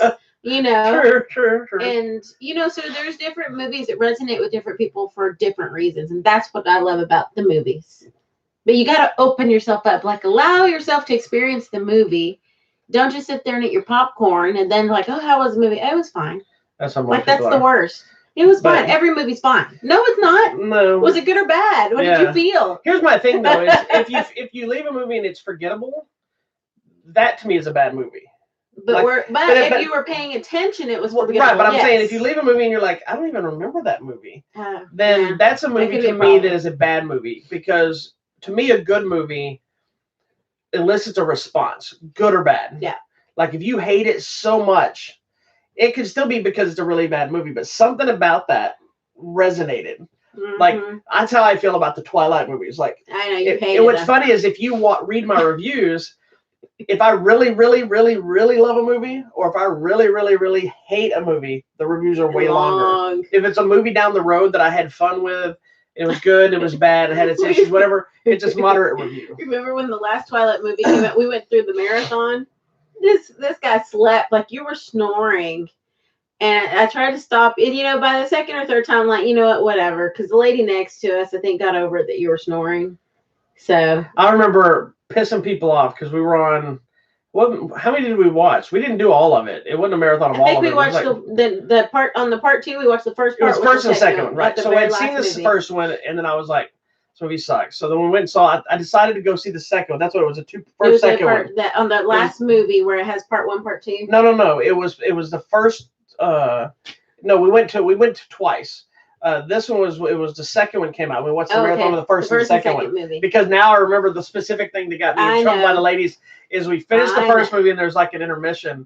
True. And, so there's different movies that resonate with different people for different reasons. And that's what I love about the movies. But you got to open yourself up. Like, allow yourself to experience the movie. Don't just sit there and eat your popcorn and then like, oh, how was the movie? It was fine. That's the worst. It was fine. Every movie's fine. No, it's not. No. Was it good or bad? What did you feel? Here's my thing though: is if you leave a movie and it's forgettable, that to me is a bad movie. But if you were paying attention, it was forgettable. Right. But I'm saying if you leave a movie and you're like, I don't even remember that movie, then that's a movie to me that is a bad movie, because to me a good movie elicits a response, good or bad. Yeah. Like if you hate it so much, it could still be because it's a really bad movie, but something about that resonated. Like that's how I feel about the Twilight movies. Like I know you hate it. And what's funny is if you read my reviews, if I really, really, really, really love a movie, or if I really, really, really hate a movie, the reviews are way longer. If it's a movie down the road that I had fun with, it was good, it was bad, it had its issues, whatever, it's just moderate review. Remember when the last Twilight movie came out? We went through the marathon. This guy slept like you were snoring, and I tried to stop it. By the second or third time, I'm like, you know what, whatever. Because the lady next to us, I think, got over it that you were snoring. So I remember pissing people off because we were on. How many did we watch? We didn't do all of it. It wasn't a marathon of all of it. I think we watched the part on the part 2. We watched the first part. It was first and second one, right? So I had seen this first one, and then I was like, "This movie sucks." So then we went and saw. I decided to go see the second one. That's what it was. Second one. On the last movie where it has part 1, part 2. No. It was the first. No, we went to twice. This one was the second one came out. We watched the marathon of the first and second one movie. Because now I remember the specific thing that got me in trouble by the ladies is we finished the first movie and there's like an intermission,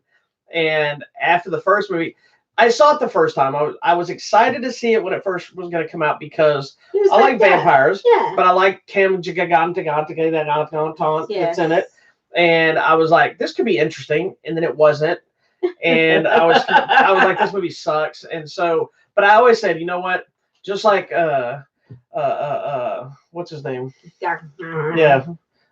and after the first movie, I saw it the first time. I was excited to see it when it first was going to come out because I like vampires, but I like Kim Gigante that's in it, and I was like, this could be interesting, and then it wasn't, and I was like, this movie sucks, and so. But I always said, you know what? Just like what's his name? Yeah.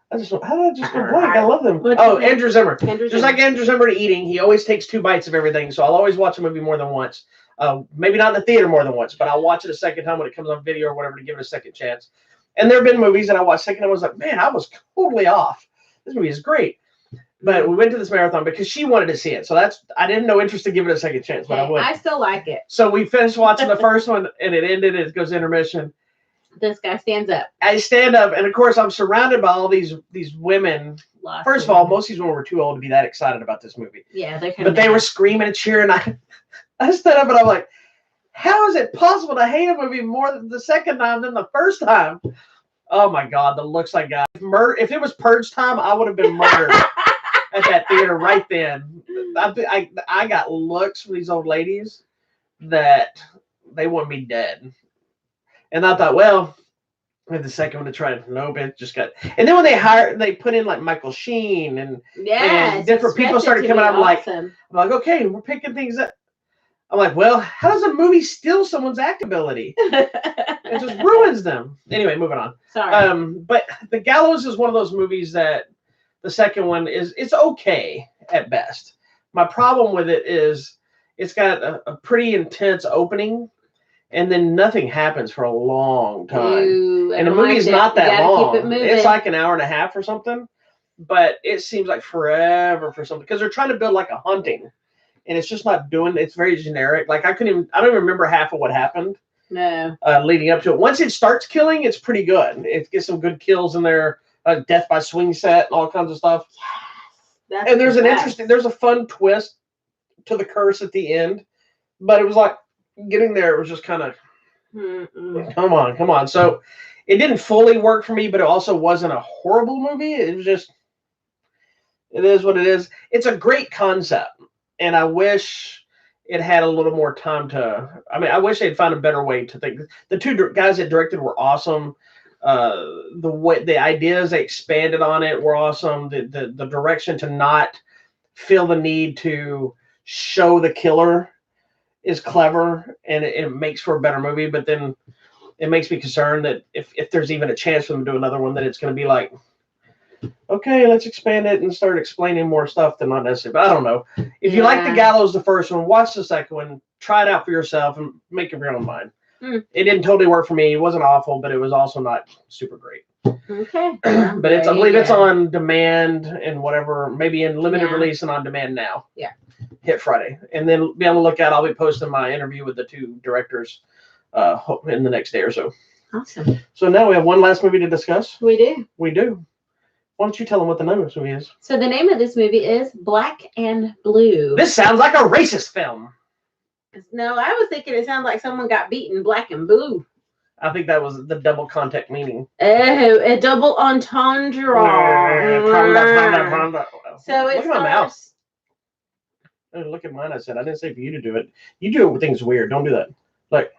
How did I just go blank? I love them. Andrew Zimmer. Just like Andrew Zimmer eating, he always takes 2 bites of everything. So I'll always watch a movie more than once. Maybe not in the theater more than once, but I'll watch it a second time when it comes on video or whatever to give it a second chance. And there have been movies that I watched second time, I was like, man, I was totally off. This movie is great. But we went to this marathon because she wanted to see it. So I didn't know interest to give it a second chance, but I would. I still like it. So we finished watching the first one, and it ended. It goes intermission. This guy stands up. I stand up, and of course, I'm surrounded by all these women. First of all, most of these women were too old to be that excited about this movie. Yeah, but they were screaming and cheering. I stood up, and I'm like, how is it possible to hate a movie more than the second time than the first time? Oh my God, the looks I got. If it was purge time, I would have been murdered at that theater right then. I got looks from these old ladies that they want me dead. And I thought, well, I had the second one to try. Nope, it just got. And then when they put in like Michael Sheen and different people started coming out. I'm like, okay, we're picking things up. I'm like, well, how does a movie steal someone's act ability? It just ruins them. Anyway, moving on. Sorry. But The Gallows is one of those movies that the second one it's okay at best. My problem with it is it's got a pretty intense opening. And then nothing happens for a long time. Ooh, and the movie's not that long. Keep it moving. It's like an hour and a half or something. But it seems like forever for something. Because they're trying to build like a hunting. And it's just not doing it's very generic. Like I don't even remember half of what happened. No. Leading up to it. Once it starts killing, it's pretty good. It gets some good kills in there. Death by swing set and all kinds of stuff. Yes. And there's there's a fun twist to the curse at the end. But it was like getting there, it was just kind of, come on. So it didn't fully work for me, but it also wasn't a horrible movie. It was just, it is what it is. It's a great concept. And I wish it had a little more time I wish they'd find a better way to think. The two guys that directed were awesome. The ideas they expanded on it were awesome. The direction to not feel the need to show the killer is clever, and it makes for a better movie. But then it makes me concerned that if there's even a chance for them to do another one, that it's going to be like, okay, let's expand it and start explaining more stuff than not necessary. But I don't know. If you like The Gallows, the first one, watch the second one, try it out for yourself, and make up your own mind. It didn't totally work for me. It wasn't awful, but it was also not super great. Okay. But I believe it's on demand and whatever, maybe in limited release and on demand now. Yeah. Hit Friday. And then be able to look at, I'll be posting my interview with the two directors in the next day or so. Awesome. So now we have one last movie to discuss. We do. We do. Why don't you tell them what the name of this movie is? So the name of this movie is Black and Blue. This sounds like a racist film. No, I was thinking it sounded like someone got beaten black and blue. I think that was the double context meaning. Oh, a double entendre. So look at my mouse. Oh, look at mine. I said I didn't say for you to do it. You do it with things weird. Don't do that. Look,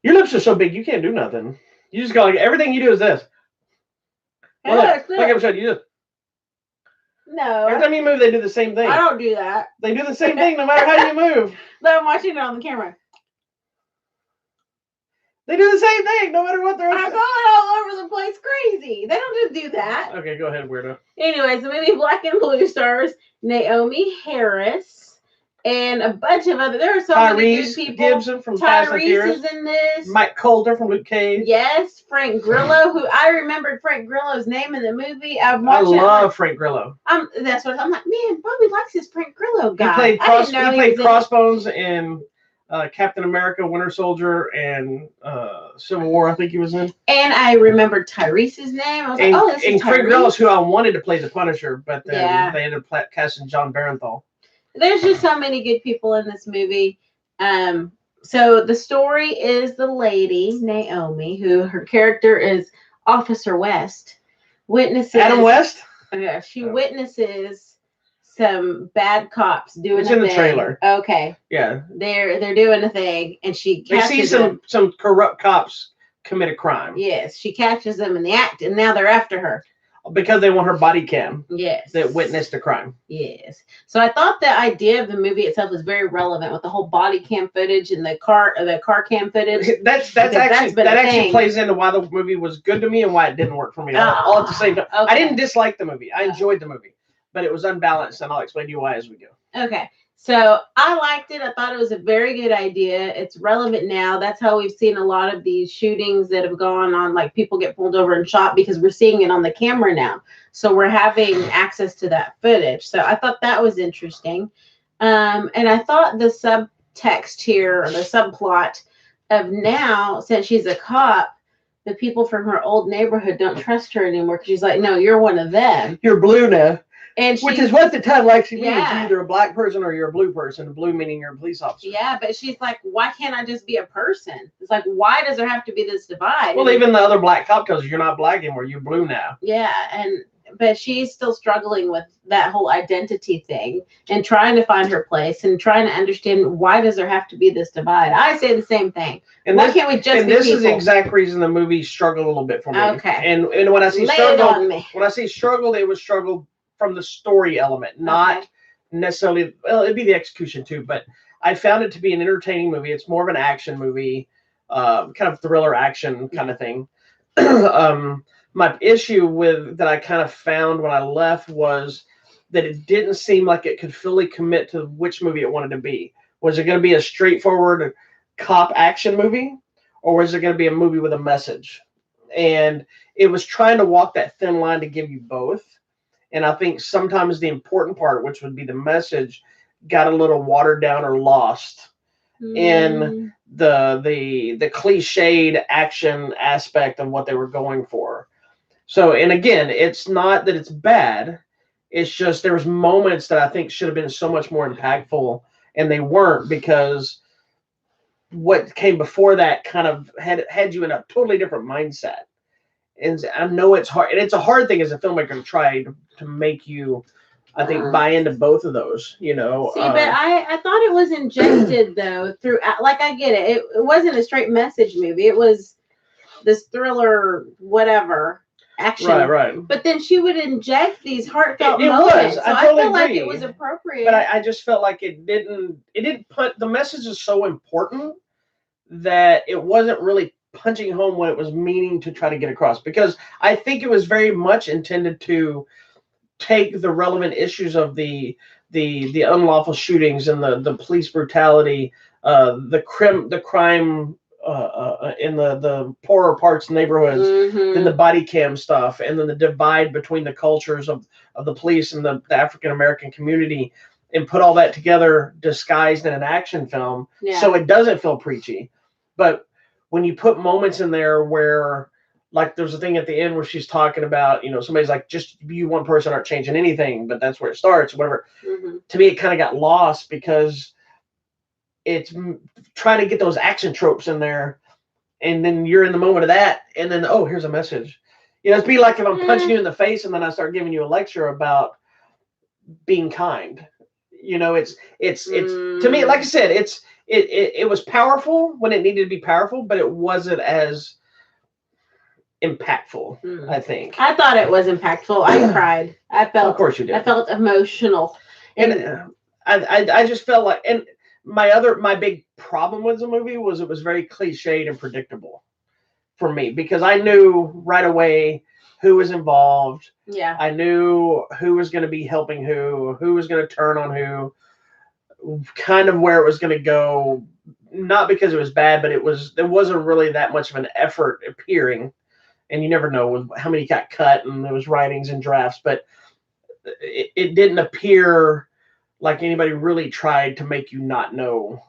your lips are so big you can't do nothing. You just go like everything you do is this. Well, look, I'm showing you this. No. Every time you move, they do the same thing. I don't do that. They do the same thing no matter how you move. No, I'm watching it on the camera. They do the same thing no matter what they're I'm going all over the place crazy. They don't just do that. Okay, go ahead, weirdo. Anyways, the movie Black and Blue stars Naomi Harris and a bunch of other. There are so many good people. Gibson from Fast and Furious. Tyrese is in this. Mike Coulter from Luke Cage. Yes, Frank Grillo, who I remembered Frank Grillo's name in the movie. I love Frank Grillo. That's what I'm like. Man, Bobby likes this Frank Grillo guy. He played Crossbones in Captain America, Winter Soldier, and Civil War. I think he was in. And I remembered Tyrese's name. I was like, oh, this is Tyrese. Frank Grillo's who I wanted to play the Punisher, but then they ended up casting John Barenthal. There's just so many good people in this movie. So the story is the lady, Naomi, who her character is Officer West, witnesses. Adam West? Yeah, she witnesses some bad cops doing it's in the trailer. Okay. Yeah. They're doing a thing, and she catches them. Some corrupt cops commit a crime. Yes, she catches them in the act, and now they're after her. Because they want her body cam. Yes. That witnessed the crime. Yes. So I thought the idea of the movie itself was very relevant with the whole body cam footage and the car cam footage. That actually plays into why the movie was good to me and why it didn't work for me all at the same time. Okay. I didn't dislike the movie. I enjoyed the movie, but it was unbalanced, and I'll explain to you why as we go. Okay. So I liked it. I thought it was a very good idea. It's relevant now. That's how we've seen a lot of these shootings that have gone on, like people get pulled over and shot because we're seeing it on the camera now. So we're having access to that footage. So I thought that was interesting. And I thought the subtext here, or the subplot of now, since she's a cop, the people from her old neighborhood don't trust her anymore because she's like, no, you're one of them. You're blue now. And which is what the title actually means. Yeah. You're either a black person or you're a blue person. Blue meaning you're a police officer. Yeah, but she's like, why can't I just be a person? It's like, why does there have to be this divide? Well, even the other black cop tells you you're not black anymore. You're blue now. Yeah, but she's still struggling with that whole identity thing and trying to find her place and trying to understand, why does there have to be this divide? I say the same thing. And why can't we just be this people? Is the exact reason the movie struggled a little bit for me. Okay. And when I say struggled, it was struggled from the story element, not necessarily, well, it'd be the execution too, but I found it to be an entertaining movie. It's more of an action movie, kind of thriller action kind of thing. My issue with that I kind of found when I left was that it didn't seem like it could fully commit to which movie it wanted to be. Was it going to be a straightforward cop action movie, or was it going to be a movie with a message? And it was trying to walk that thin line to give you both. And I think sometimes the important part, which would be the message, got a little watered down or lost in the cliched action aspect of what they were going for. So, and again, it's not that it's bad. It's just there was moments that I think should have been so much more impactful, and they weren't, because what came before that kind of had you in a totally different mindset. And I know it's hard, and it's a hard thing as a filmmaker to try to make you, I think, buy into both of those, you know. See, but I thought it was injected though through, like, I get it. It wasn't a straight message movie. It was this thriller, whatever, action. Right. But then she would inject these heartfelt moments. So I totally feel like agree. it was appropriate. But I just felt like it didn't put, the message is so important that it wasn't really punching home what it was meaning to try to get across, because I think it was very much intended to take the relevant issues of the unlawful shootings and the police brutality, the crime in the poorer parts of neighborhoods, then the body cam stuff, and then the divide between the cultures of the police and the African American community, and put all that together disguised in an action film, so it doesn't feel preachy. But when you put moments in there where, like, there's a thing at the end where she's talking about, you know, somebody's like, just you one person aren't changing anything, but that's where it starts, whatever. To me, it kind of got lost because it's trying to get those action tropes in there, and then you're in the moment of that, and then, oh, here's a message. You know, it'd be like if I'm punching you in the face and then I start giving you a lecture about being kind. You know, it's to me, like I said, it was powerful when it needed to be powerful, but it wasn't as impactful, I think. I thought it was impactful. I cried. I felt, of course you did. I felt emotional. And I just felt like, and my big problem with the movie was it was very cliched and predictable for me, because I knew right away who was involved. Yeah. I knew who was going to be helping who was going to turn on who, kind of where it was going to go. Not because it was bad, but there wasn't really that much of an effort appearing, and you never know how many got cut, and there was writings and drafts, but it didn't appear like anybody really tried to make you not know.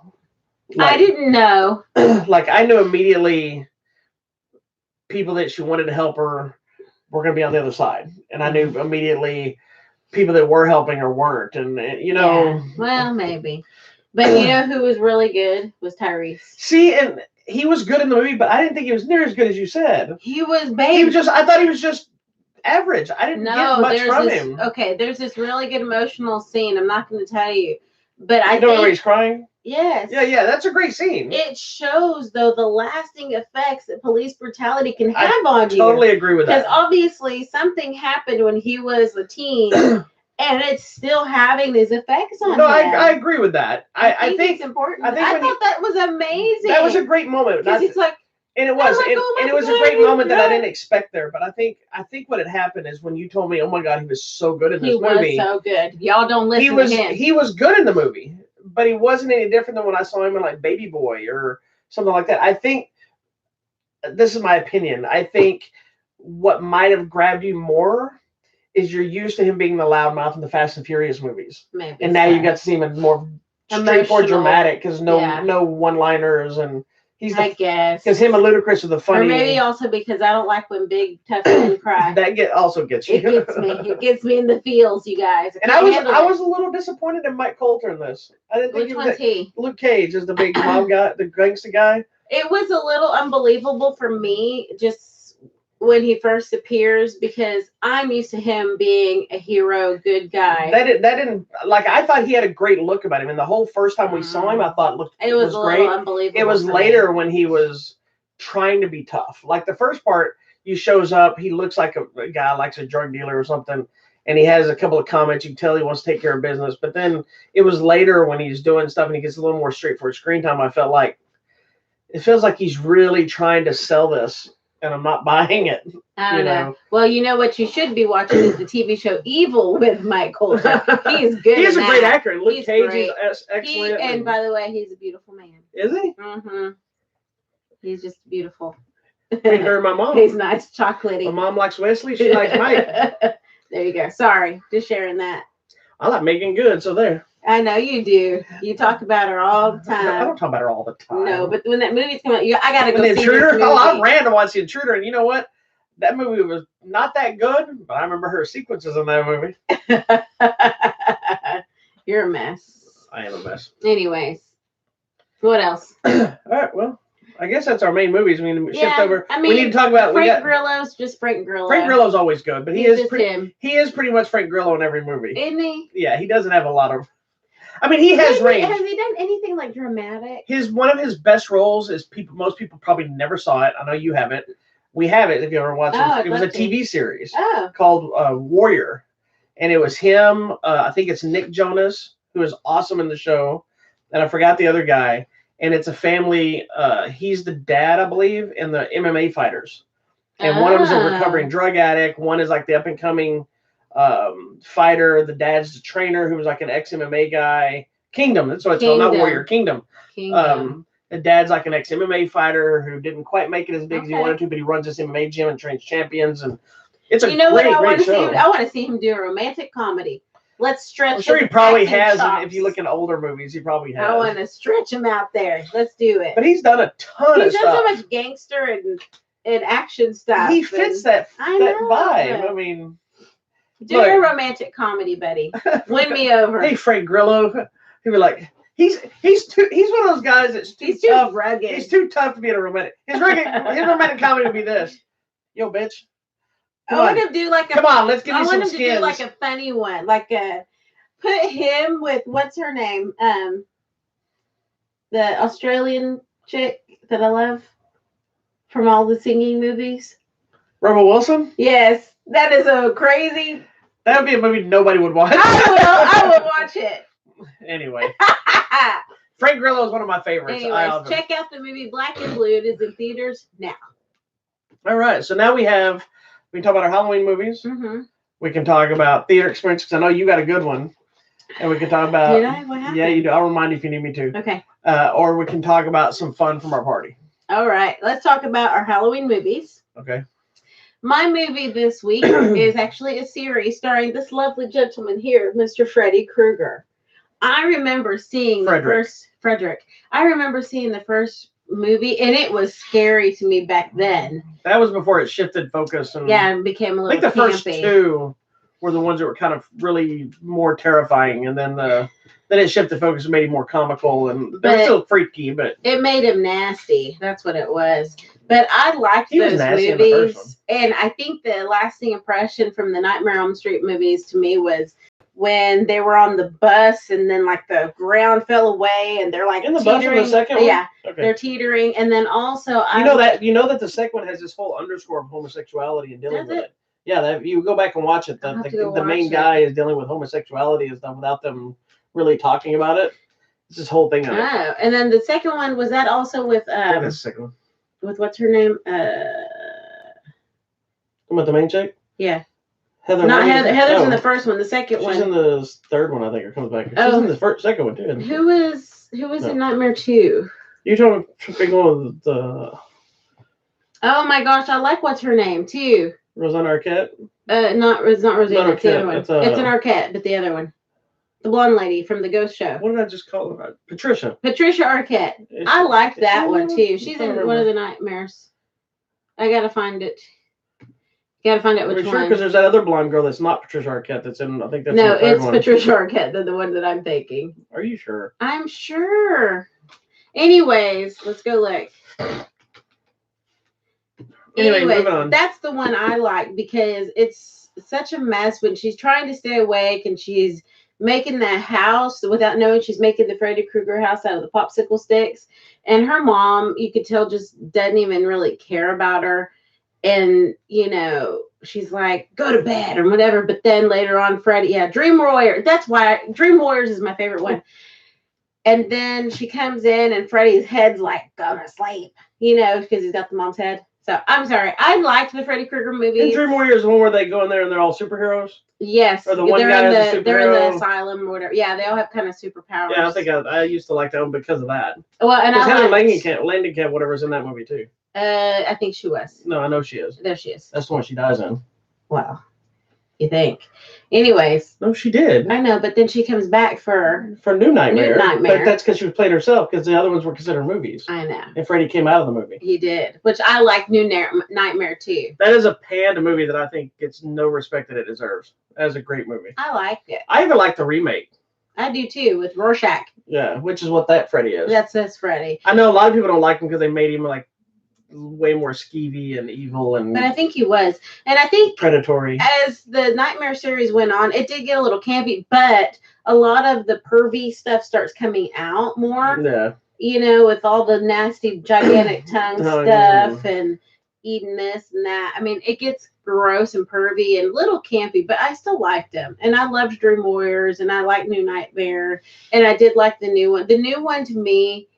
Like, I didn't know. Like, I knew immediately people that she wanted to help her were going to be on the other side, and I knew immediately people that were helping her weren't, and you know. Yeah. Well, maybe, but you know who was really good was Tyrese. See, and he was good in the movie, but I didn't think he was near as good as you said. He was, babe. He was just, I thought he was just average. I didn't get much from him. Okay, there's this really good emotional scene. I'm not going to tell you, but I know where he's crying. Yes. Yeah, that's a great scene. It shows, though, the lasting effects that police brutality can have on you. I totally agree with that. Because obviously something happened when he was a teen, and it's still having these effects on him. No, I agree with that. I think it's important. I thought that was amazing. That was a great moment. Because it's like, And it was, like, and, oh my and it was a God, great he's moment that I good. didn't expect there. But I think what had happened is when you told me, oh my God, he was so good in He this was movie. so good. Y'all don't listen to him. He was good in the movie, but he wasn't any different than when I saw him in like Baby Boy or something like that. I think this is my opinion. I think what might have grabbed you more is you're used to him being the loudmouth in the Fast and Furious movies, Maybe and now you got to see him in more straightforward, emotional, dramatic because no one-liners, and I guess because him and Ludacris are the funny. Or maybe also because I don't like when big tough men cry. That also gets you. It gets me. It gets me in the feels, you guys. And I was a little disappointed in Mike Coulter in this. I didn't think Which one's he? Luke Cage is the big mob guy, the gangster guy. It was a little unbelievable for me just when he first appears because I'm used to him being a hero, good guy. That didn't like. I thought he had a great look about him, and the whole first time we saw him, I thought it was a great. Little unbelievable. It was later when he was trying to be tough. Like the first part, he shows up, he looks like a guy likes a drug dealer or something, and he has a couple of comments. You can tell he wants to take care of business. But then it was later when he's doing stuff and he gets a little more straightforward screen time. I felt like it feels like he's really trying to sell this. And I'm not buying it. I don't know. Well, you know what you should be watching is the TV show Evil with Mike Coulter. He's good. He's a great actor. And Luke Cage is excellent. And by the way, he's a beautiful man. Is he? Mm-hmm. He's just beautiful. Me, her, and my mom. He's nice, chocolatey. My mom likes Wesley. She likes Mike. There you go. Sorry, just sharing that. I like Megan Good, so there. I know you do. You talk about her all the time. I don't talk about her all the time. No, but when that movie's coming out, I gotta go see The Intruder. Oh, I ran to watch The Intruder, and you know what? That movie was not that good, but I remember her sequences in that movie. You're a mess. I am a mess. Anyways, what else? All right. Well, I guess that's our main movies. We need to shift over. I mean, we need to talk about Frank Grillo's just Frank Grillo. Frank Grillo's always good, but he is pretty much Frank Grillo in every movie. Isn't he? Yeah, he doesn't have a lot of. I mean, he has range. Has he done anything like dramatic? One of his best roles is most people probably never saw it. I know you haven't. We have it if you ever watched it. It was a TV series called Warrior, and it was him. I think it's Nick Jonas, who is awesome in the show, and I forgot the other guy. And it's a family. He's the dad, I believe, and the MMA fighters, and one of them is a recovering drug addict. One is like the up and coming fighter. The dad's the trainer who was like an ex-MMA guy. Kingdom, that's what it's called, not Warrior. Kingdom. The dad's like an ex-MMA fighter who didn't quite make it as big as he wanted to, but he runs this MMA gym and trains champions, and it's a great show. I want to see him do a romantic comedy. Let's stretch. I'm sure he probably has. If you look in older movies, he probably has. I want to stretch him out there. Let's do it. But he's done a ton of stuff. He's done so much gangster and action stuff. He fits that vibe. I mean. Do a romantic comedy, buddy. Win me over. Hey, Frank Grillo. He'd be like, he's one of those guys that's too tough. Rugged. He's too tough to be a romantic. His romantic comedy would be this. Yo, bitch. I want him to do like come on, let's give you some skins. I want him to do like a funny one. Like put him with, what's her name? The Australian chick that I love from all the singing movies. Rebel Wilson? Yes. That is a crazy. That would be a movie nobody would watch. I will watch it. Anyway. Frank Grillo is one of my favorites. Anyways, check out the movie Black and Blue. It is in theaters now. All right. So now we can talk about our Halloween movies. Mm-hmm. We can talk about theater experience because I know you got a good one. And we can talk about. Did I? What happened? Yeah, you do. I'll remind you if you need me to. Okay. Or we can talk about some fun from our party. All right. Let's talk about our Halloween movies. Okay. My movie this week is actually a series starring this lovely gentleman here, Mr. Freddy Krueger. I remember seeing Frederick. I remember seeing the first movie, and it was scary to me back then. That was before it shifted focus. And became a little campy. I think the first two were the ones that were kind of really more terrifying, and then it shifted focus and made it more comical, and they were still freaky, but it made him nasty. That's what it was. But I liked those movies, and I think the lasting impression from the Nightmare on Elm Street movies to me was when they were on the bus, and then like the ground fell away, and they're like in the bus in the second one? Yeah, okay. They're teetering, and then also you know that the second one has this whole underscore of homosexuality and dealing with it. Yeah, you go back and watch it. The main guy is dealing with homosexuality and stuff without them really talking about it. It's this whole thing. Oh, and then the second one was that also with the second one. with what's her name? With the main chick? Yeah. Heather. Not Heather. Heather's in the first one. The second one. She's in the third one, I think, or comes back. She's in the second one too. Who was in Nightmare 2? You talking with the? Oh my gosh, I like what's her name too. Rosanna Arquette. It's not Rosanna. It's the other one. It's an Arquette, but the other one, the blonde lady from the Ghost Show. What did I just call her? Patricia. Patricia Arquette. I liked that one too. She's in one of the Nightmares. I gotta find it. Gotta find out which one. Because there's that other blonde girl that's not Patricia Arquette that's in. I think that's no, it's one. Patricia Arquette, the one that I'm thinking. Are you sure? I'm sure. Anyways, let's go look. Anyway, moving on. That's the one I like because it's such a mess when she's trying to stay awake and she's making that house without knowing she's making the Freddy Krueger house out of the popsicle sticks. And her mom, you could tell, just doesn't even really care about her. And, you know, she's like, go to bed or whatever. But then later on, Freddy, Dream Warrior. That's why Dream Warriors is my favorite one. And then she comes in and Freddy's head's like, go to sleep, you know, because he's got the mom's head. So I'm sorry. I liked the Freddy Krueger movie. And Dream Warriors is the one where they go in there and they're all superheroes? Yes. Or the one guy has a superhero. They're in the asylum or whatever. Yeah, they all have kind of superpowers. Yeah, I think I used to like that one because of that. Well, and Heather Langenkamp, whatever's in that movie too. I think she was. No, I know she is. There she is. That's the one she dies in. Wow. You think? Anyways. No, she did. I know, but then she comes back for New Nightmare. But that's because she was playing herself, because the other ones were considered movies. I know. And Freddy came out of the movie. He did, which I like New Nightmare too. That is a panned movie that I think gets no respect that it deserves. That is a great movie. I liked it. I even like the remake. I do too, with Rorschach. Yeah, which is what that Freddy is. That's Freddy. I know a lot of people don't like him because they made him like way more skeevy and evil, and but I think he was, and I think predatory. As the Nightmare series went on, it did get a little campy, but a lot of the pervy stuff starts coming out more. Yeah, you know, with all the nasty gigantic tongue stuff and eating this and that. I mean, it gets gross and pervy and a little campy, but I still liked them, and I loved Dream Warriors, and I liked New Nightmare, and I did like the new one. The new one to me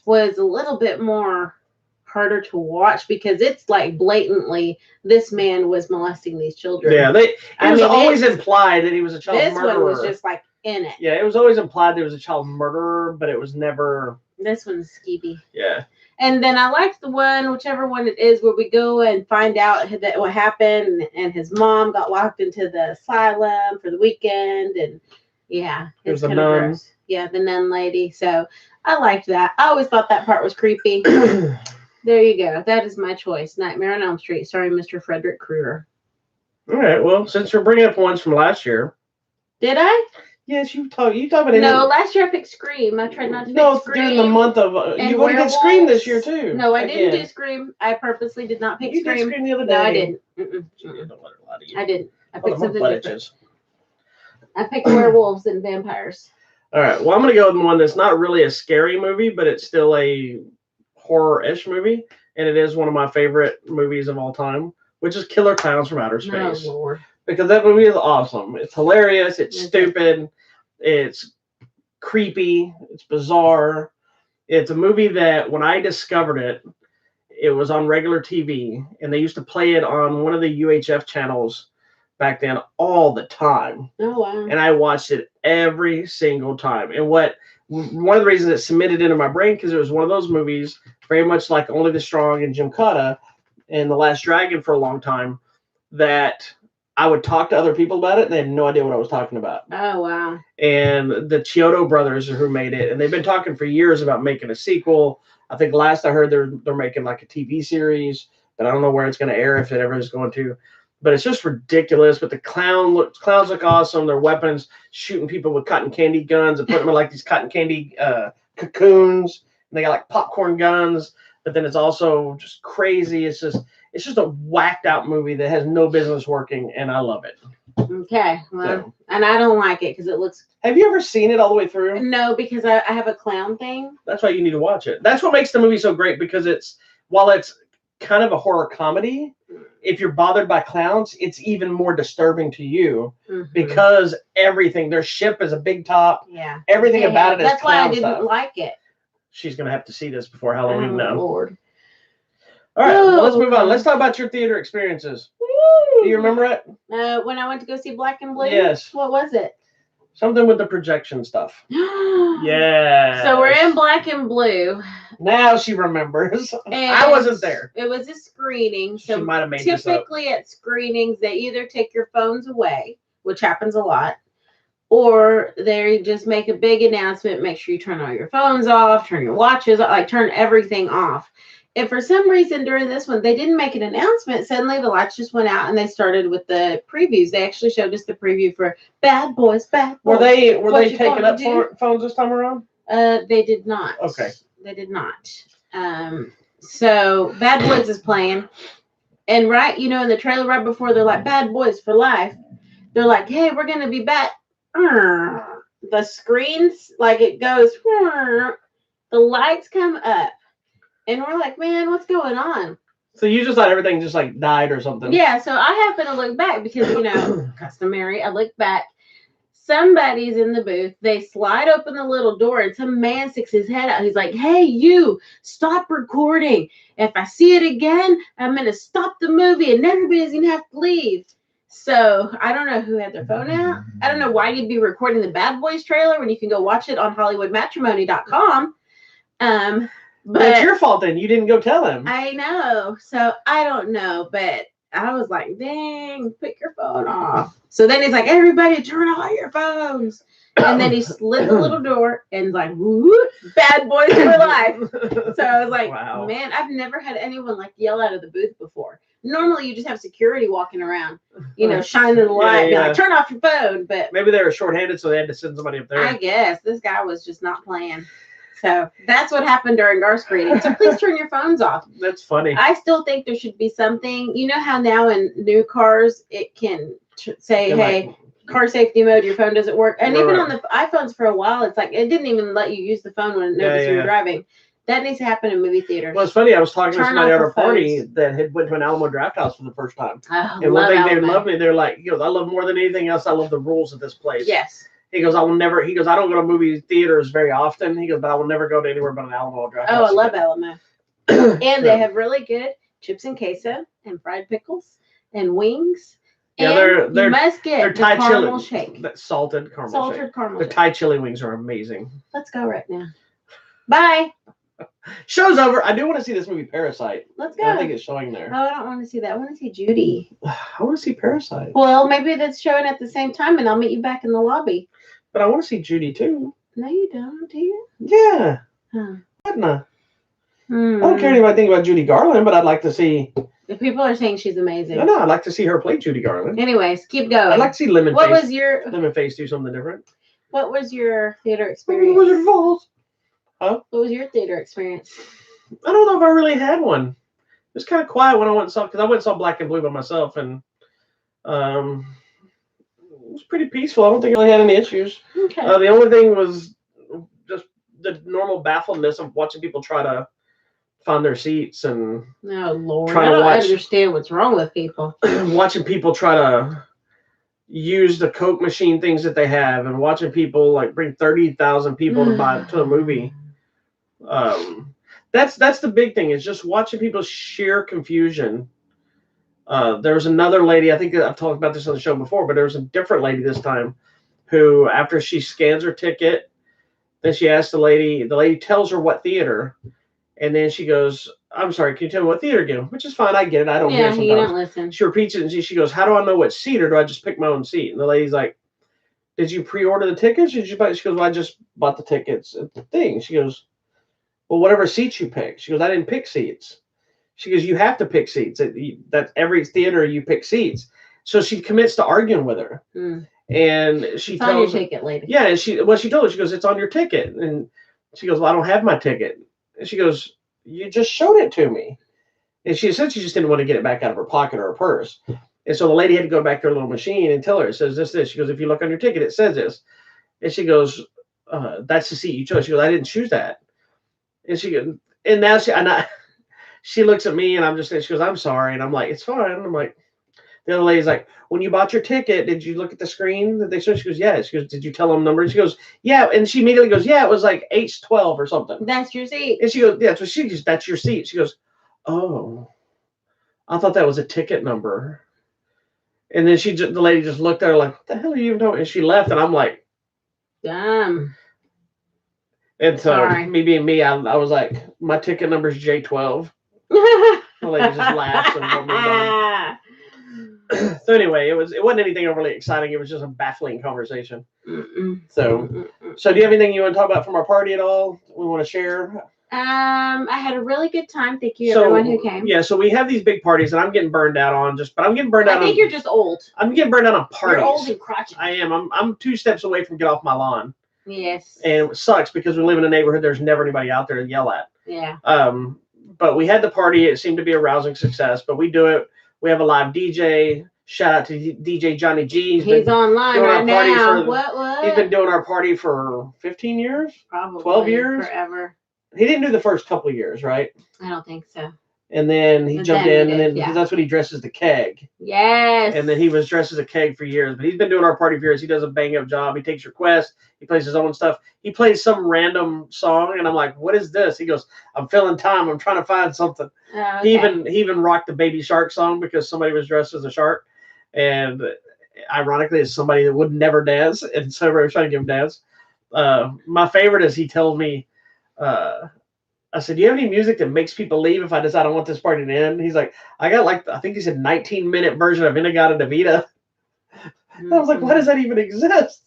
was a little bit more harder to watch because it's like blatantly this man was molesting these children. Yeah, it was always implied that he was a child murderer. This one was just like in it. Yeah, it was always implied that he was a child murderer, but it was never. This one's skeevy. Yeah. And then I liked the one, whichever one it is, where we go and find out that what happened, and his mom got locked into the asylum for the weekend, and yeah, there's the nun. Gross. Yeah, the nun lady. So I liked that. I always thought that part was creepy. There you go. That is my choice. Nightmare on Elm Street, starring Mr. Frederick Krueger. All right. Well, since you're bringing up ones from last year. Did I? Yes, you talked about it. No, last year I picked Scream. I tried not to pick Scream. During the month of... you would have Scream this year, too. No, I didn't do Scream. I purposely did not pick Scream. You did Scream the other day. No, I didn't. I didn't. I picked something different. I picked werewolves and vampires. All right. Well, I'm going to go with one that's not really a scary movie, but it's still a horror-ish movie, and it is one of my favorite movies of all time, which is Killer Clowns from Outer Space. Oh, Lord. Because that movie is awesome. It's hilarious. It's stupid. It's creepy. It's bizarre. It's a movie that when I discovered it, it was on regular TV, and they used to play it on one of the UHF channels back then all the time. Oh, wow. And I watched it every single time. And one of the reasons it cemented into my brain, because it was one of those movies, very much like Only the Strong and Jim Cotta and The Last Dragon for a long time, that I would talk to other people about it, and they had no idea what I was talking about. Oh, wow. And the Chiodo brothers are who made it, and they've been talking for years about making a sequel. I think last I heard they're making like a TV series, but I don't know where it's going to air, if it ever is going to. But it's just ridiculous. But the clowns look awesome. Their weapons, shooting people with cotton candy guns and putting them in like these cotton candy cocoons. And they got like popcorn guns. But then it's also just crazy. It's just a whacked out movie that has no business working, and I love it. Okay, well, and I don't like it because it looks. Have you ever seen it all the way through? No, because I have a clown thing. That's why you need to watch it. That's what makes the movie so great, because while it's kind of a horror comedy, if you're bothered by clowns, it's even more disturbing to you because their ship is a big top. Yeah. Everything about it is That's why I didn't stuff. like it. She's going to have to see this before Halloween now. Lord. All right, well, let's move on. Let's talk about your theater experiences. Do you remember it? When I went to go see Black and Blue? Yes. What was it? Something with the projection stuff. Yeah. So we're in Black and Blue. Now she remembers. I wasn't there. It was a screening. So she might have made typically at screenings, they either take your phones away, which happens a lot, or they just make a big announcement. Make sure you turn all your phones off, turn your watches off, like turn everything off. And for some reason during this one, they didn't make an announcement. Suddenly the lights just went out and they started with the previews. They actually showed us the preview for Bad Boys, Bad Boys. Were they taking up phones this time around? They did not. Okay. They did not. So Bad Boys is playing. And in the trailer right before they're like, Bad Boys for life. They're like, hey, we're going to be back. The screens, like it goes, the lights come up. And we're like, man, what's going on? So you just thought everything just like died or something? Yeah. So I happen to look back because, customary. I look back. Somebody's in the booth. They slide open the little door and some man sticks his head out. He's like, hey, you, stop recording. If I see it again, I'm going to stop the movie and everybody's going to have to leave. So I don't know who had their phone out. I don't know why you'd be recording the Bad Boys trailer when you can go watch it on HollywoodMatrimony.com. But it's your fault then. You didn't go tell him. I know. So I don't know. But I was like, dang, pick your phone off. So then he's like, everybody turn off your phones. And then he slid the little door and like, whoop, Bad Boys for life. So I was like, wow. Man, I've never had anyone like yell out of the booth before. Normally you just have security walking around, shining the light, and like, turn off your phone. But maybe they were shorthanded, so they had to send somebody up there. I guess this guy was just not playing. So that's what happened during our screening. So please turn your phones off. That's funny. I still think there should be something. You know how now in new cars it can say, hey, car safety mode, your phone doesn't work. And even on the iPhones for a while, it's like it didn't even let you use the phone when it noticed you were driving. That needs to happen in movie theaters. Well, it's funny. I was talking to somebody at our party that had went to an Alamo Draft House for the first time. And one thing they loved me, they're like, I love more than anything else, I love the rules of this place. Yes. He goes, I don't go to movie theaters very often. He goes, but I will never go to anywhere but an Alamo Draft House. Oh, I love Alamo. And they have really good chips and queso and fried pickles and wings. Yeah, and you must get the caramel shake. Salted caramel shake. Caramel the shake. Thai chili wings are amazing. Let's go right now. Bye. Show's over. I do want to see this movie Parasite. Let's go. I think it's showing there. Oh, I don't want to see that. I want to see Judy. I want to see Parasite. Well, maybe that's showing at the same time, and I'll meet you back in the lobby. But I want to see Judy too. No, you don't, do you? Yeah. Huh. I don't care anything about Judy Garland, but I'd like to see. The people are saying she's amazing. No, I'd like to see her play Judy Garland. Anyways, keep going. I'd like to see Lemonface do something different. What was your theater experience? Wizard Falls. Huh? What was your theater experience? I don't know if I really had one. It was kind of quiet when I went and saw, because I went and saw Black and Blue by myself, and it was pretty peaceful. I don't think I really had any issues. Okay. The only thing was just the normal baffledness of watching people try to find their seats and oh Lord, I don't understand what's wrong with people. Watching people try to use the Coke machine things that they have, and watching people like bring 30,000 people to buy to a movie. That's the big thing, is just watching people's sheer confusion. There was another lady, I think I've talked about this on the show before, but there was a different lady this time who, after she scans her ticket, then she asks the lady tells her what theater, and then she goes, I'm sorry, can you tell me what theater again? Which is fine, I get it, I don't hear sometimes. You don't listen. She repeats it, and she goes, how do I know what seat, or do I just pick my own seat? And the lady's like, did you pre-order the tickets? Did you buy? She goes, well, I just bought the tickets at the thing. She goes, well, whatever seats you pick. She goes, I didn't pick seats. She goes, you have to pick seats. That's every theater you pick seats. So she commits to arguing with her. And she tells on your ticket, lady. Yeah, and she told her, she goes, it's on your ticket. And she goes, well, I don't have my ticket. And she goes, you just showed it to me. And she said she just didn't want to get it back out of her pocket or her purse. And so the lady had to go back to her little machine and tell her, it says this. She goes, if you look on your ticket, it says this. And she goes, that's the seat you chose. She goes, I didn't choose that. And she goes, and now she looks at me, and I'm just saying, she goes, I'm sorry. And I'm like, it's fine. And I'm like, the other lady's like, when you bought your ticket, did you look at the screen that they showed? She goes, yeah. She goes, did you tell them numbers? She goes, yeah. And she immediately goes, yeah, it was like H12 or something. That's your seat. And she goes, yeah, so that's your seat. She goes, oh, I thought that was a ticket number. And then the lady just looked at her like, what the hell are you even talking? And she left, and I'm like, damn. and so Sorry. me being me, I was like, my ticket number is J12. The lady just laughed and wrote me down. So anyway, it wasn't anything overly exciting. It was just a baffling conversation. So do you have anything you want to talk about from our party at all? We want to share? I had a really good time. Thank you, everyone who came. Yeah, so we have these big parties, and I'm getting burned out on but I'm getting burned out. I think you're just old. I'm getting burned out on parties. You're old and crotchety. I am. I'm 2 steps away from get off my lawn. Yes. And it sucks because we live in a neighborhood. There's never anybody out there to yell at. Yeah. But we had the party. It seemed to be a rousing success. But we do it. We have a live DJ. Shout out to DJ Johnny G. He's online right now. What? He's been doing our party for 15 years? Probably. 12 years? Forever. He didn't do the first couple of years, right? I don't think so. And then he jumped in, and then because that's what he dressed as the keg. Yes. And then he was dressed as a keg for years. But he's been doing our party for years. He does a bang-up job. He takes requests. He plays his own stuff. He plays some random song, and I'm like, what is this? He goes, I'm filling time. I'm trying to find something. Okay. He even rocked the Baby Shark song because somebody was dressed as a shark. And ironically, it's somebody that would never dance. And so everybody was trying to give him dance. My favorite is he told me, I said, do you have any music that makes people leave if I decide I want this party to end? He's like, I got I think he said 19-minute version of Inagata Davida. I was like, why does that even exist?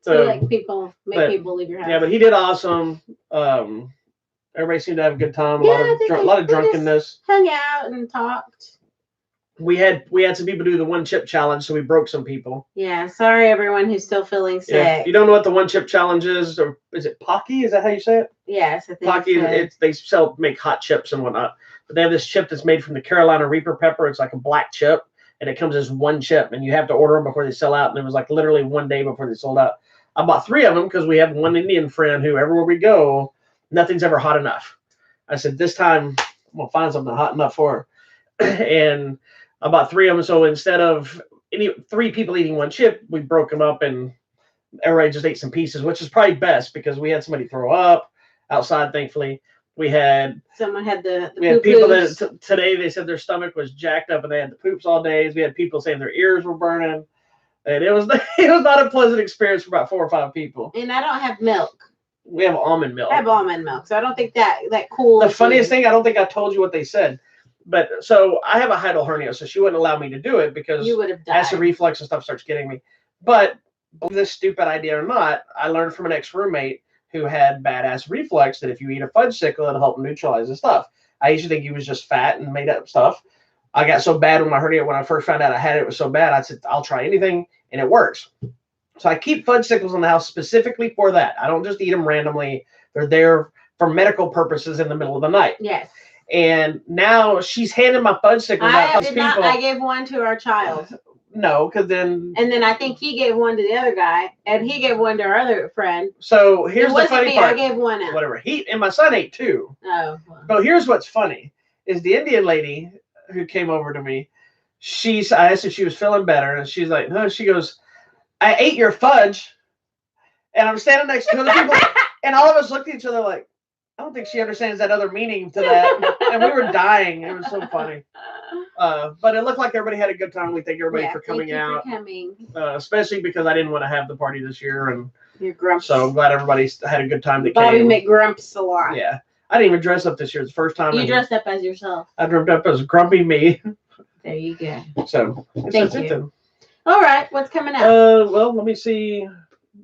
So like people people leave your house. Yeah, but he did awesome. Everybody seemed to have a good time. A lot of drunkenness. Hung out and talked. We had some people do the 1 chip challenge, so we broke some people. Yeah, sorry everyone who's still feeling sick. Yeah. If you don't know what the 1 chip challenge is, or is it Pocky? Is that how you say it? Yes, I think Pocky. They make hot chips and whatnot, but they have this chip that's made from the Carolina Reaper pepper. It's like a black chip, and it comes as 1 chip, and you have to order them before they sell out. And it was like literally 1 day before they sold out. I bought 3 of them because we have one Indian friend who everywhere we go, nothing's ever hot enough. I said this time I'm gonna find something hot enough for her, and I bought 3 of them. So instead of 3 people eating 1 chip, we broke them up and everybody just ate some pieces, which is probably best because we had somebody throw up outside. Thankfully, someone had we had people that today they said their stomach was jacked up and they had the poops all days. We had people saying their ears were burning, and it was not a pleasant experience for about 4 or 5 people. And I don't have milk. We have almond milk. I have almond milk, so I don't think that cools. The funniest thing, I don't think I told you what they said. But so I have a hiatal hernia, so she wouldn't allow me to do it because you would have died. Acid reflux and stuff starts getting me. But this stupid idea or not, I learned from an ex-roommate who had bad acid reflux that if you eat a fudge sickle, it'll help neutralize the stuff. I used to think he was just fat and made up stuff. I got so bad with my hernia when I first found out I had it, it was so bad. I said, I'll try anything, and it works. So I keep fudge sickles in the house specifically for that. I don't just eat them randomly. They're there for medical purposes in the middle of the night. Yes. And now she's handing my fudge sickles out to people. I gave 1 to our child. No, because then. And then I think he gave 1 to the other guy, and he gave 1 to our other friend. So here's the funny part. I gave 1 out. Whatever. And my son ate 2. Oh. Well. But here's what's funny: is the Indian lady who came over to me. I asked if she was feeling better, and she's like, no. She goes, I ate your fudge, and I'm standing next to other people, and all of us looked at each other like, I don't think she understands that other meaning to that. And we were dying. It was so funny. But it looked like everybody had a good time. We thank everybody for coming out. Especially because I didn't want to have the party this year. And you're grumps. So I'm glad everybody had a good time that Bobby came. McGrumps a lot. Yeah. I didn't even dress up this year. It's the first time. You dressed up as yourself. I dressed up as Grumpy Me. There you go. So thank you. All right. What's coming out? Well, let me see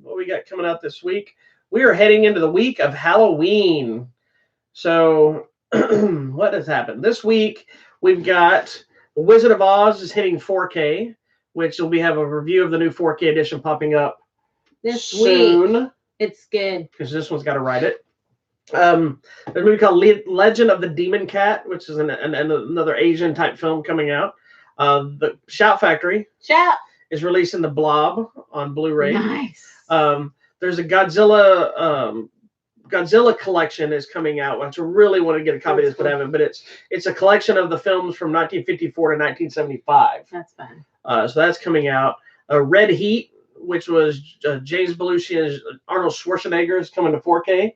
what we got coming out this week. We are heading into the week of Halloween. So what has happened? This week, we've got The Wizard of Oz is hitting 4K, which will have a review of the new 4K edition popping up this soon. Week. It's good. Because this one's got to write it. There's a movie called Legend of the Demon Cat, which is another Asian-type film coming out. The Shout Factory is releasing The Blob on Blu-ray. Nice. There's a Godzilla collection is coming out, which I really want to get a copy of this, but I haven't. But it's a collection of the films from 1954 to 1975. That's fun. So that's coming out. Red Heat, which was James Belushi and Arnold Schwarzenegger, is coming to 4K.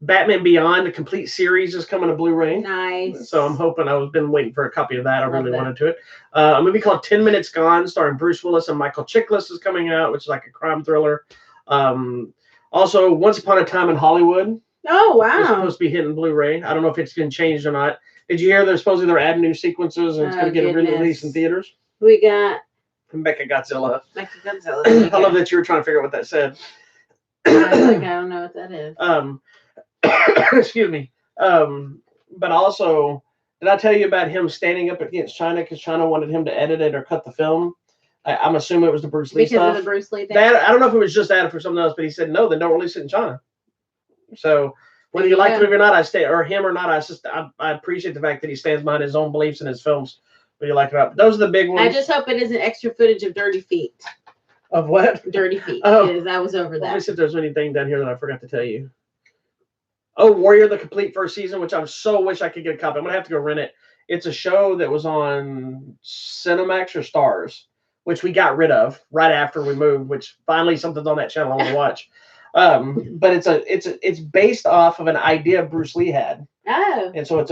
Batman Beyond, the complete series, is coming to Blu-ray. Nice. So I'm hoping. I've been waiting for a copy of that. I Love really that. wanted to it. A movie called 10 Minutes Gone, starring Bruce Willis and Michael Chiklis, is coming out, which is like a crime thriller. Also, Once Upon a Time in Hollywood. Oh, wow. It's supposed to be hitting Blu-ray. I don't know if it's been changed or not. Did you hear they're adding new sequences and it's going to get a release in theaters? We got Mechagodzilla. Mechagodzilla. I love that you were trying to figure out what that said. I don't know what that is. Excuse me. But also, did I tell you about him standing up against China because China wanted him to edit it or cut the film? I'm assuming it was the Bruce Lee stuff. Because of the Bruce Lee thing? I don't know if it was just that or for something else, but he said, no, then don't release it in China. So whether you like the movie or not, I appreciate the fact that he stands behind his own beliefs in his films. Whether you like it or not. Those are the big ones. I just hope it isn't extra footage of dirty feet. Of what? Dirty feet. Oh. Because I was over that. Let me see if there's anything down here that I forgot to tell you. Oh, Warrior the Complete first season, which I so wish I could get a copy. I'm going to have to go rent it. It's a show that was on Cinemax or Stars, which we got rid of right after we moved, which finally something's on that channel I want to watch. But it's based off of an idea Bruce Lee had. Oh. And so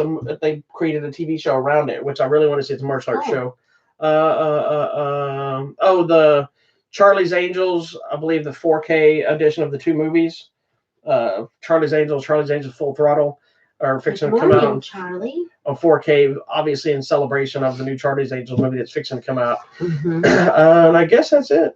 they created a TV show around it, which I really want to see. It's a martial arts show. The Charlie's Angels, I believe the 4K edition of the two movies. Charlie's Angels Full Throttle are fixing to come out on 4K, obviously in celebration of the new Charlie's Angels movie that's fixing to come out. Mm-hmm. And I guess that's it.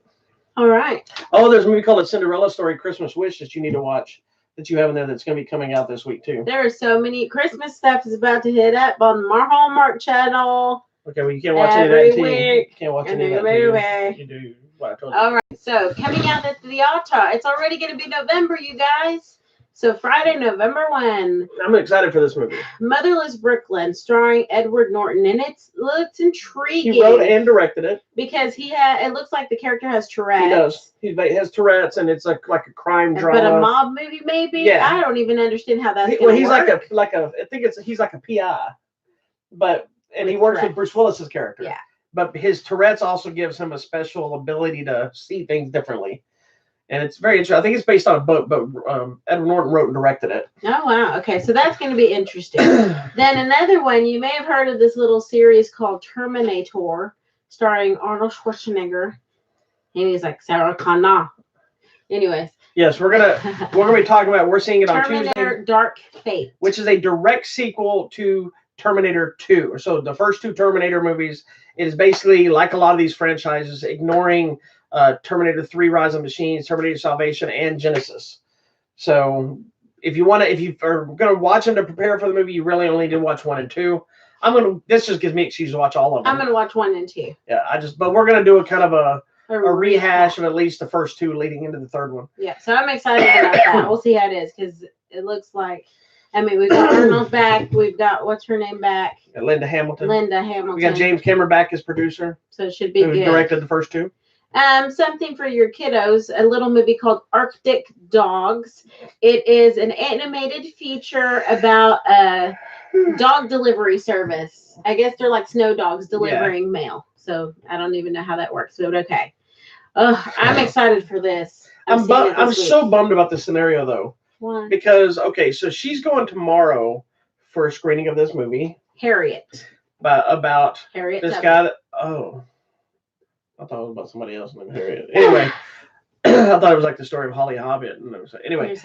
All right. Oh, there's a movie called A Cinderella Story Christmas Wish that you need to watch that you have in there that's going to be coming out this week too. There are so many Christmas stuff is about to hit up on the Hallmark channel. Okay, well you can't watch any of that TV. You can't watch any of that TV. You do what I told you. All right. So coming out at the theater, it's already going to be November, you guys. So Friday, November 1. I'm excited for this movie. Motherless Brooklyn, starring Edward Norton, and it looks intriguing. He wrote and directed it because it looks like the character has Tourette's. He does. He has Tourette's, and it's like a crime drama. But a mob movie, maybe. Yeah. I don't even understand how that's. He's work. he's like a PI, and he works with Bruce Willis's character. Yeah. But his Tourette's also gives him a special ability to see things differently. And it's very interesting. I think it's based on a book, but Edward Norton wrote and directed it. Oh, wow. Okay, so that's going to be interesting. Then another one, you may have heard of this little series called Terminator, starring Arnold Schwarzenegger. And he's like Sarah Connor. Anyways. Yes, we're gonna be talking about. We're seeing it on Tuesday. Terminator Dark Fate, which is a direct sequel to Terminator 2. So the first two Terminator movies, it is basically like a lot of these franchises, ignoring Terminator 3 Rise of Machines, Terminator Salvation, and Genesis. So if you are going to watch them to prepare for the movie, you really only need to watch 1 and 2. This just gives me an excuse to watch all of them. I'm going to watch 1 and 2. Yeah, but we're going to do a kind of a rehash of at least the first two leading into the third one. Yeah, so I'm excited about that. We'll see how it is because it looks like, we've got Arnold back. We've got, what's her name back? Linda Hamilton. We got James Cameron back as producer. So it should be good. Who directed the first two. Something for your kiddos, a little movie called Arctic Dogs. It is an animated feature about a dog delivery service. I guess they're like snow dogs delivering mail. So I don't even know how that works, but okay. I'm excited for this. I'm so bummed about this scenario though. Why? Because so she's going tomorrow for a screening of this movie. Harriet. About Harriet this guy that I thought it was about somebody else named Harriet. Anyway, I thought it was like the story of Holly Hobbit. Anyway,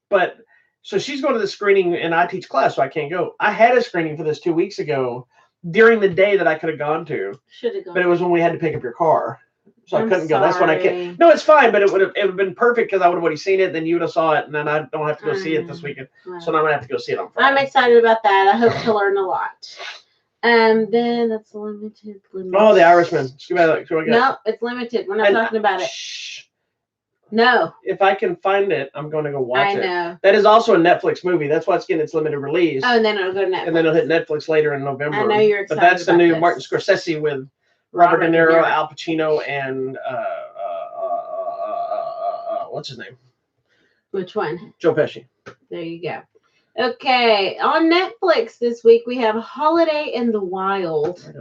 but so she's going to the screening, and I teach class, so I can't go. I had a screening for this 2 weeks ago during the day that I could have gone to. Should have gone. But it was when we had to pick up your car. So I couldn't go. That's when I can't. Sorry. No, it's fine, but it would have been perfect because I would have already seen it. Then you would have saw it, and then I don't have to go see it this weekend. Right. So now I'm gonna have to go see it on Friday. I'm excited about that. I hope to learn a lot. Then that's limited. Oh, The Irishman. No, it's limited. We're not talking about it. Shh. No. If I can find it, I'm going to go watch it. I know. That is also a Netflix movie. That's why it's getting its limited release. Oh, and then it'll go to Netflix. And then it'll hit Netflix later in November. I know you're excited. But that's the new this. Martin Scorsese with Robert De Niro, Al Pacino, and what's his name? Which one? Joe Pesci. There you go. Okay, on Netflix this week we have Holiday in the Wild.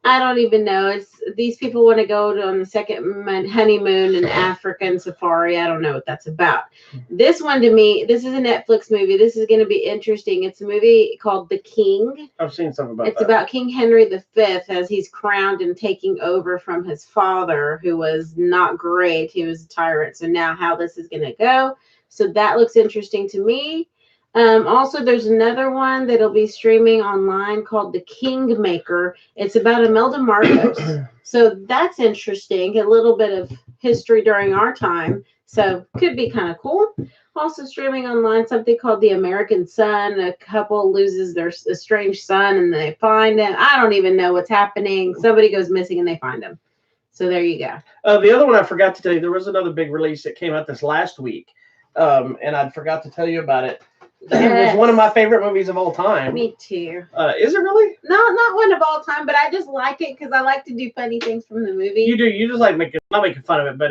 I don't even know. It's these people want to go on the second honeymoon in Africa and safari. I don't know what that's about. This one to me, this is a Netflix movie. This is going to be interesting. It's a movie called The King. I've seen something about It's that. about King Henry V as he's crowned and taking over from his father, who was not great. He was a tyrant. So now how this is going to go. So that looks interesting to me. Also, there's another one that'll be streaming online called The Kingmaker. It's about Imelda Marcos. So that's interesting. A little bit of history during our time. So could be kind of cool. Also streaming online something called The American Son. A couple loses their estranged son and they find him. I don't even know what's happening. Somebody goes missing and they find him. So there you go. The other one I forgot to tell you, there was another big release that came out this last week. And I forgot to tell you about it. It was one of my favorite movies of all time. Me too. Is it really? No, not one of all time, but I just like it because I like to do funny things from the movie. You do. You just like not making fun of it, but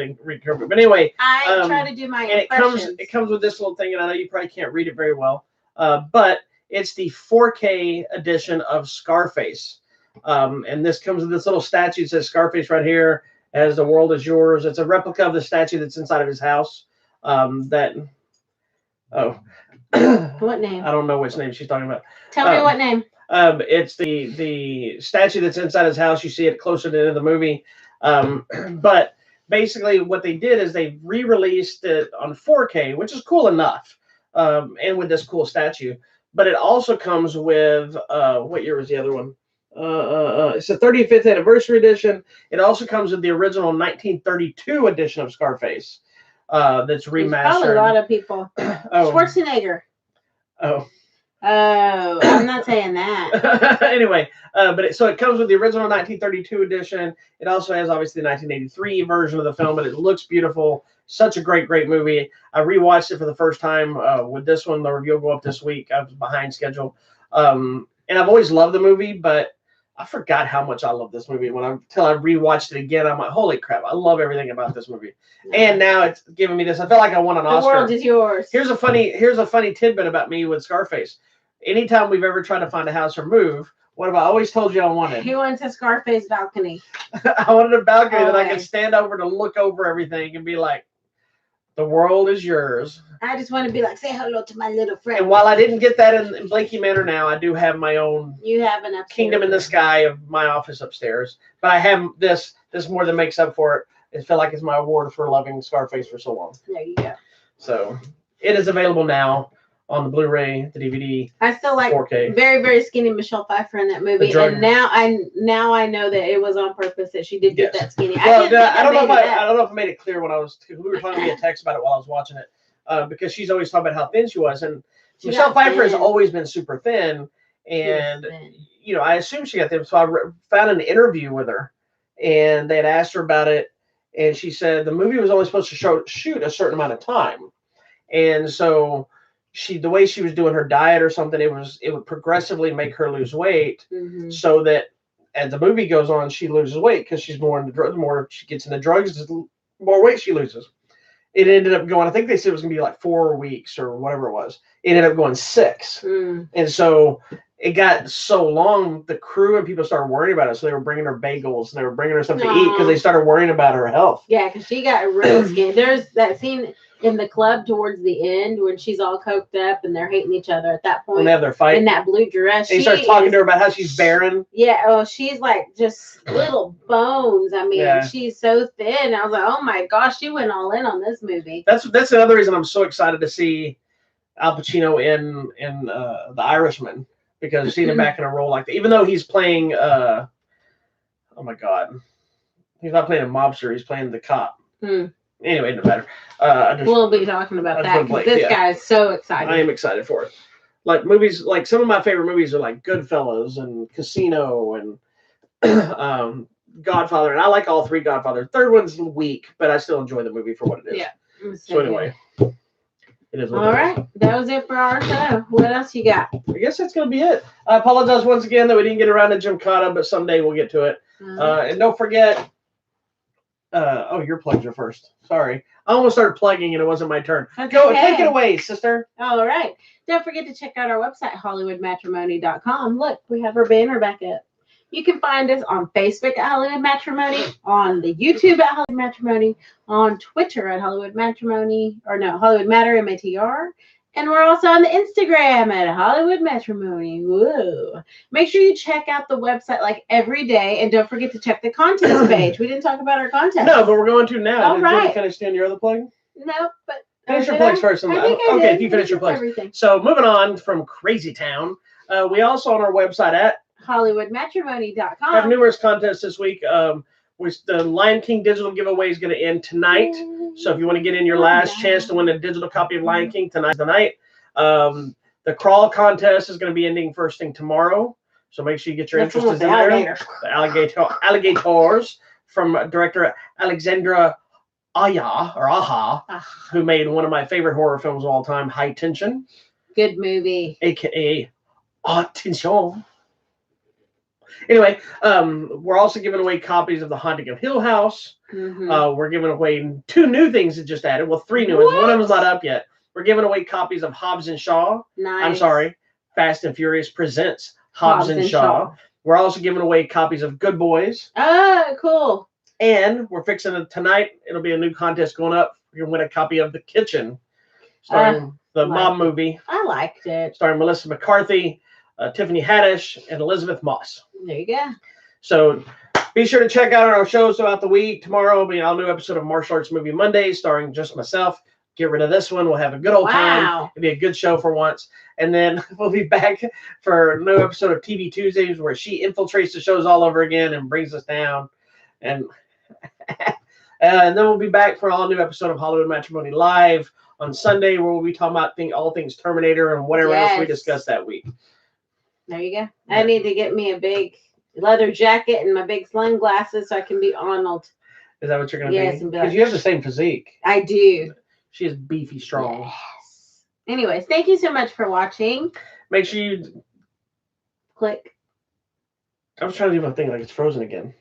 But anyway, I try to do my impressions. It comes with this little thing, and I know you probably can't read it very well, but it's the 4K edition of Scarface, and this comes with this little statue that says Scarface right here, as the world is yours. It's a replica of the statue that's inside of his house. What name? I don't know which name she's talking about. Tell me what name. It's the statue that's inside his house. You see it closer to the end of the movie. But basically what they did is they re-released it on 4K, which is cool enough, and with this cool statue. But it also comes with, what year was the other one? It's the 35th anniversary edition. It also comes with the original 1932 edition of Scarface. That's remastered. There's probably a lot of people. Schwarzenegger. Oh, I'm not saying that. Anyway, so it comes with the original 1932 edition. It also has obviously the 1983 version of the film, but it looks beautiful. Such a great movie. I rewatched it for the first time with this one. The review will go up this week. I was behind schedule, and I've always loved the movie, but I forgot how much I love this movie until I rewatched it again. I'm like, holy crap! I love everything about this movie. And now it's giving me this. I felt like I won an Oscar. The world is yours. Here's a funny tidbit about me with Scarface. Anytime we've ever tried to find a house or move, what have I always told you I wanted? He wants a Scarface balcony. I wanted a balcony that I could stand over to look over everything and be like, the world is yours. I just want to be like, say hello to my little friend. And while I didn't get that in Blakey Manor now, I do have my own kingdom in the sky of my office upstairs. But I have this more than makes up for it. I feel like it's my award for loving Scarface for so long. There you go. So it is available now on the Blu-ray, the DVD. I still like 4K. Very, very skinny Michelle Pfeiffer in that movie, and now I know that it was on purpose that she did get that skinny. Well, I don't know if I made it clear when we were talking via text about it while I was watching it, because she's always talking about how thin she was, and Michelle Pfeiffer has always been super thin, and I assume she got thin. So I found an interview with her, and they had asked her about it, and she said the movie was only supposed to shoot a certain amount of time, and so the way she was doing her diet or something, it would progressively make her lose weight, so that as the movie goes on, she loses weight because she's more into drugs. The more she gets into drugs, the more weight she loses. It ended up going, I think they said it was going to be like 4 weeks or whatever it was. It ended up going 6. And so it got so long, the crew and people started worrying about it. So they were bringing her bagels and they were bringing her something to eat because they started worrying about her health. Yeah, because she got real skinny. There's that scene in the club towards the end when she's all coked up and they're hating each other at that point. When they have their fight. In that blue dress. And he starts talking to her about how she's barren. Yeah, oh, she's like just little bones. I mean, she's so thin. I was like, oh my gosh, she went all in on this movie. That's another reason I'm so excited to see Al Pacino in The Irishman, because seeing him back in a role like that, even though he's playing, oh my God, he's not playing a mobster, he's playing the cop. Anyway, no matter. We'll be talking about that because this guy is so excited. I am excited for it. Like movies, like some of my favorite movies are like Goodfellas and Casino and Godfather, and I like all 3 Godfather. Third one's weak, but I still enjoy the movie for what it is. Yeah. So anyway, it is. All right, that was it for our show. What else you got? I guess that's gonna be it. I apologize once again that we didn't get around to Gymkhana, but someday we'll get to it. And don't forget, your plugs are first. Sorry. I almost started plugging and it wasn't my turn. Okay. Go, take it away, sister. All right. Don't forget to check out our website, HollywoodMatrimony.com. Look, we have our banner back up. You can find us on Facebook at Hollywood Matrimony, on the YouTube at Hollywood Matrimony, on Twitter at Hollywood Matrimony, Hollywood Matter, MATR. And we're also on the Instagram at Hollywood Matrimony. Whoa. Make sure you check out the website like every day. And don't forget to check the contest page. We didn't talk about our contest. No, but we're going to now. All right. Did you finish doing your other plug? No, but... Finish your plugs first. Okay, if you finish your plugs. So moving on from Crazy Town, we also on our website at HollywoodMatrimony.com have numerous contests this week. Which the Lion King digital giveaway is going to end tonight. So if you want to get in your last chance to win a digital copy of Lion King, tonight's the night. The crawl contest is going to be ending first thing tomorrow. So make sure you get your interest in there. The alligators from director Alexandra Aja, who made one of my favorite horror films of all time, High Tension. Good movie. AKA Attention. Anyway, we're also giving away copies of The Haunting of Hill House. Mm-hmm. We're giving away 2 new things that just added. Well, 3 new ones. One of them's not up yet. We're giving away copies of Hobbs and Shaw. Nice. I'm sorry. Fast and Furious presents Hobbs and Shaw. We're also giving away copies of Good Boys. Oh, cool. And we're fixing it tonight. It'll be a new contest going up. You're going to win a copy of The Kitchen, starring the mob movie. I liked it. Starring Melissa McCarthy, Tiffany Haddish, and Elizabeth Moss. There you go. So be sure to check out our shows throughout the week. Tomorrow will be a new episode of Martial Arts Movie Monday, starring just myself. Get rid of this one. We'll have a good old time. It'll be a good show for once. And then we'll be back for a new episode of TV Tuesdays where she infiltrates the shows all over again and brings us down. And then we'll be back for all new episode of Hollywood Matrimony Live on Sunday, where we'll be talking about all things Terminator and whatever else we discussed that week. There you go. I need to get me a big leather jacket and my big sunglasses so I can be Arnold. Is that what you're going to be? Yes. Because you have the same physique. I do. She is beefy strong. Yes. Anyways, thank you so much for watching. Make sure you click. I was trying to do my thing like it's frozen again.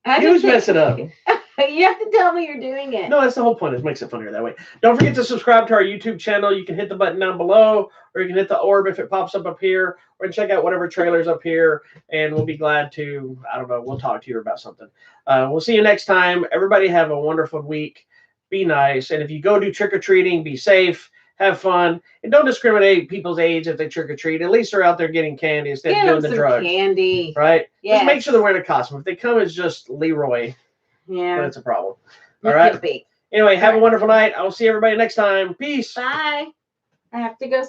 You always mess it up. You have to tell me you're doing it. No, that's the whole point. It makes it funnier that way. Don't forget to subscribe to our YouTube channel. You can hit the button down below, or you can hit the orb if it pops up here, or check out whatever trailers up here, and we'll be glad to, I don't know, we'll talk to you about something. We'll see you next time. Everybody have a wonderful week. Be nice. And if you go do trick-or-treating, be safe. Have fun. And don't discriminate people's age if they trick-or-treat. At least they're out there getting candy instead of doing the drugs. Candy. Right? Yes. Just make sure they're wearing a costume. If they come as just Leroy, that's a problem. All right. Anyway, have a wonderful night. I will see everybody next time. Peace. Bye. I have to go.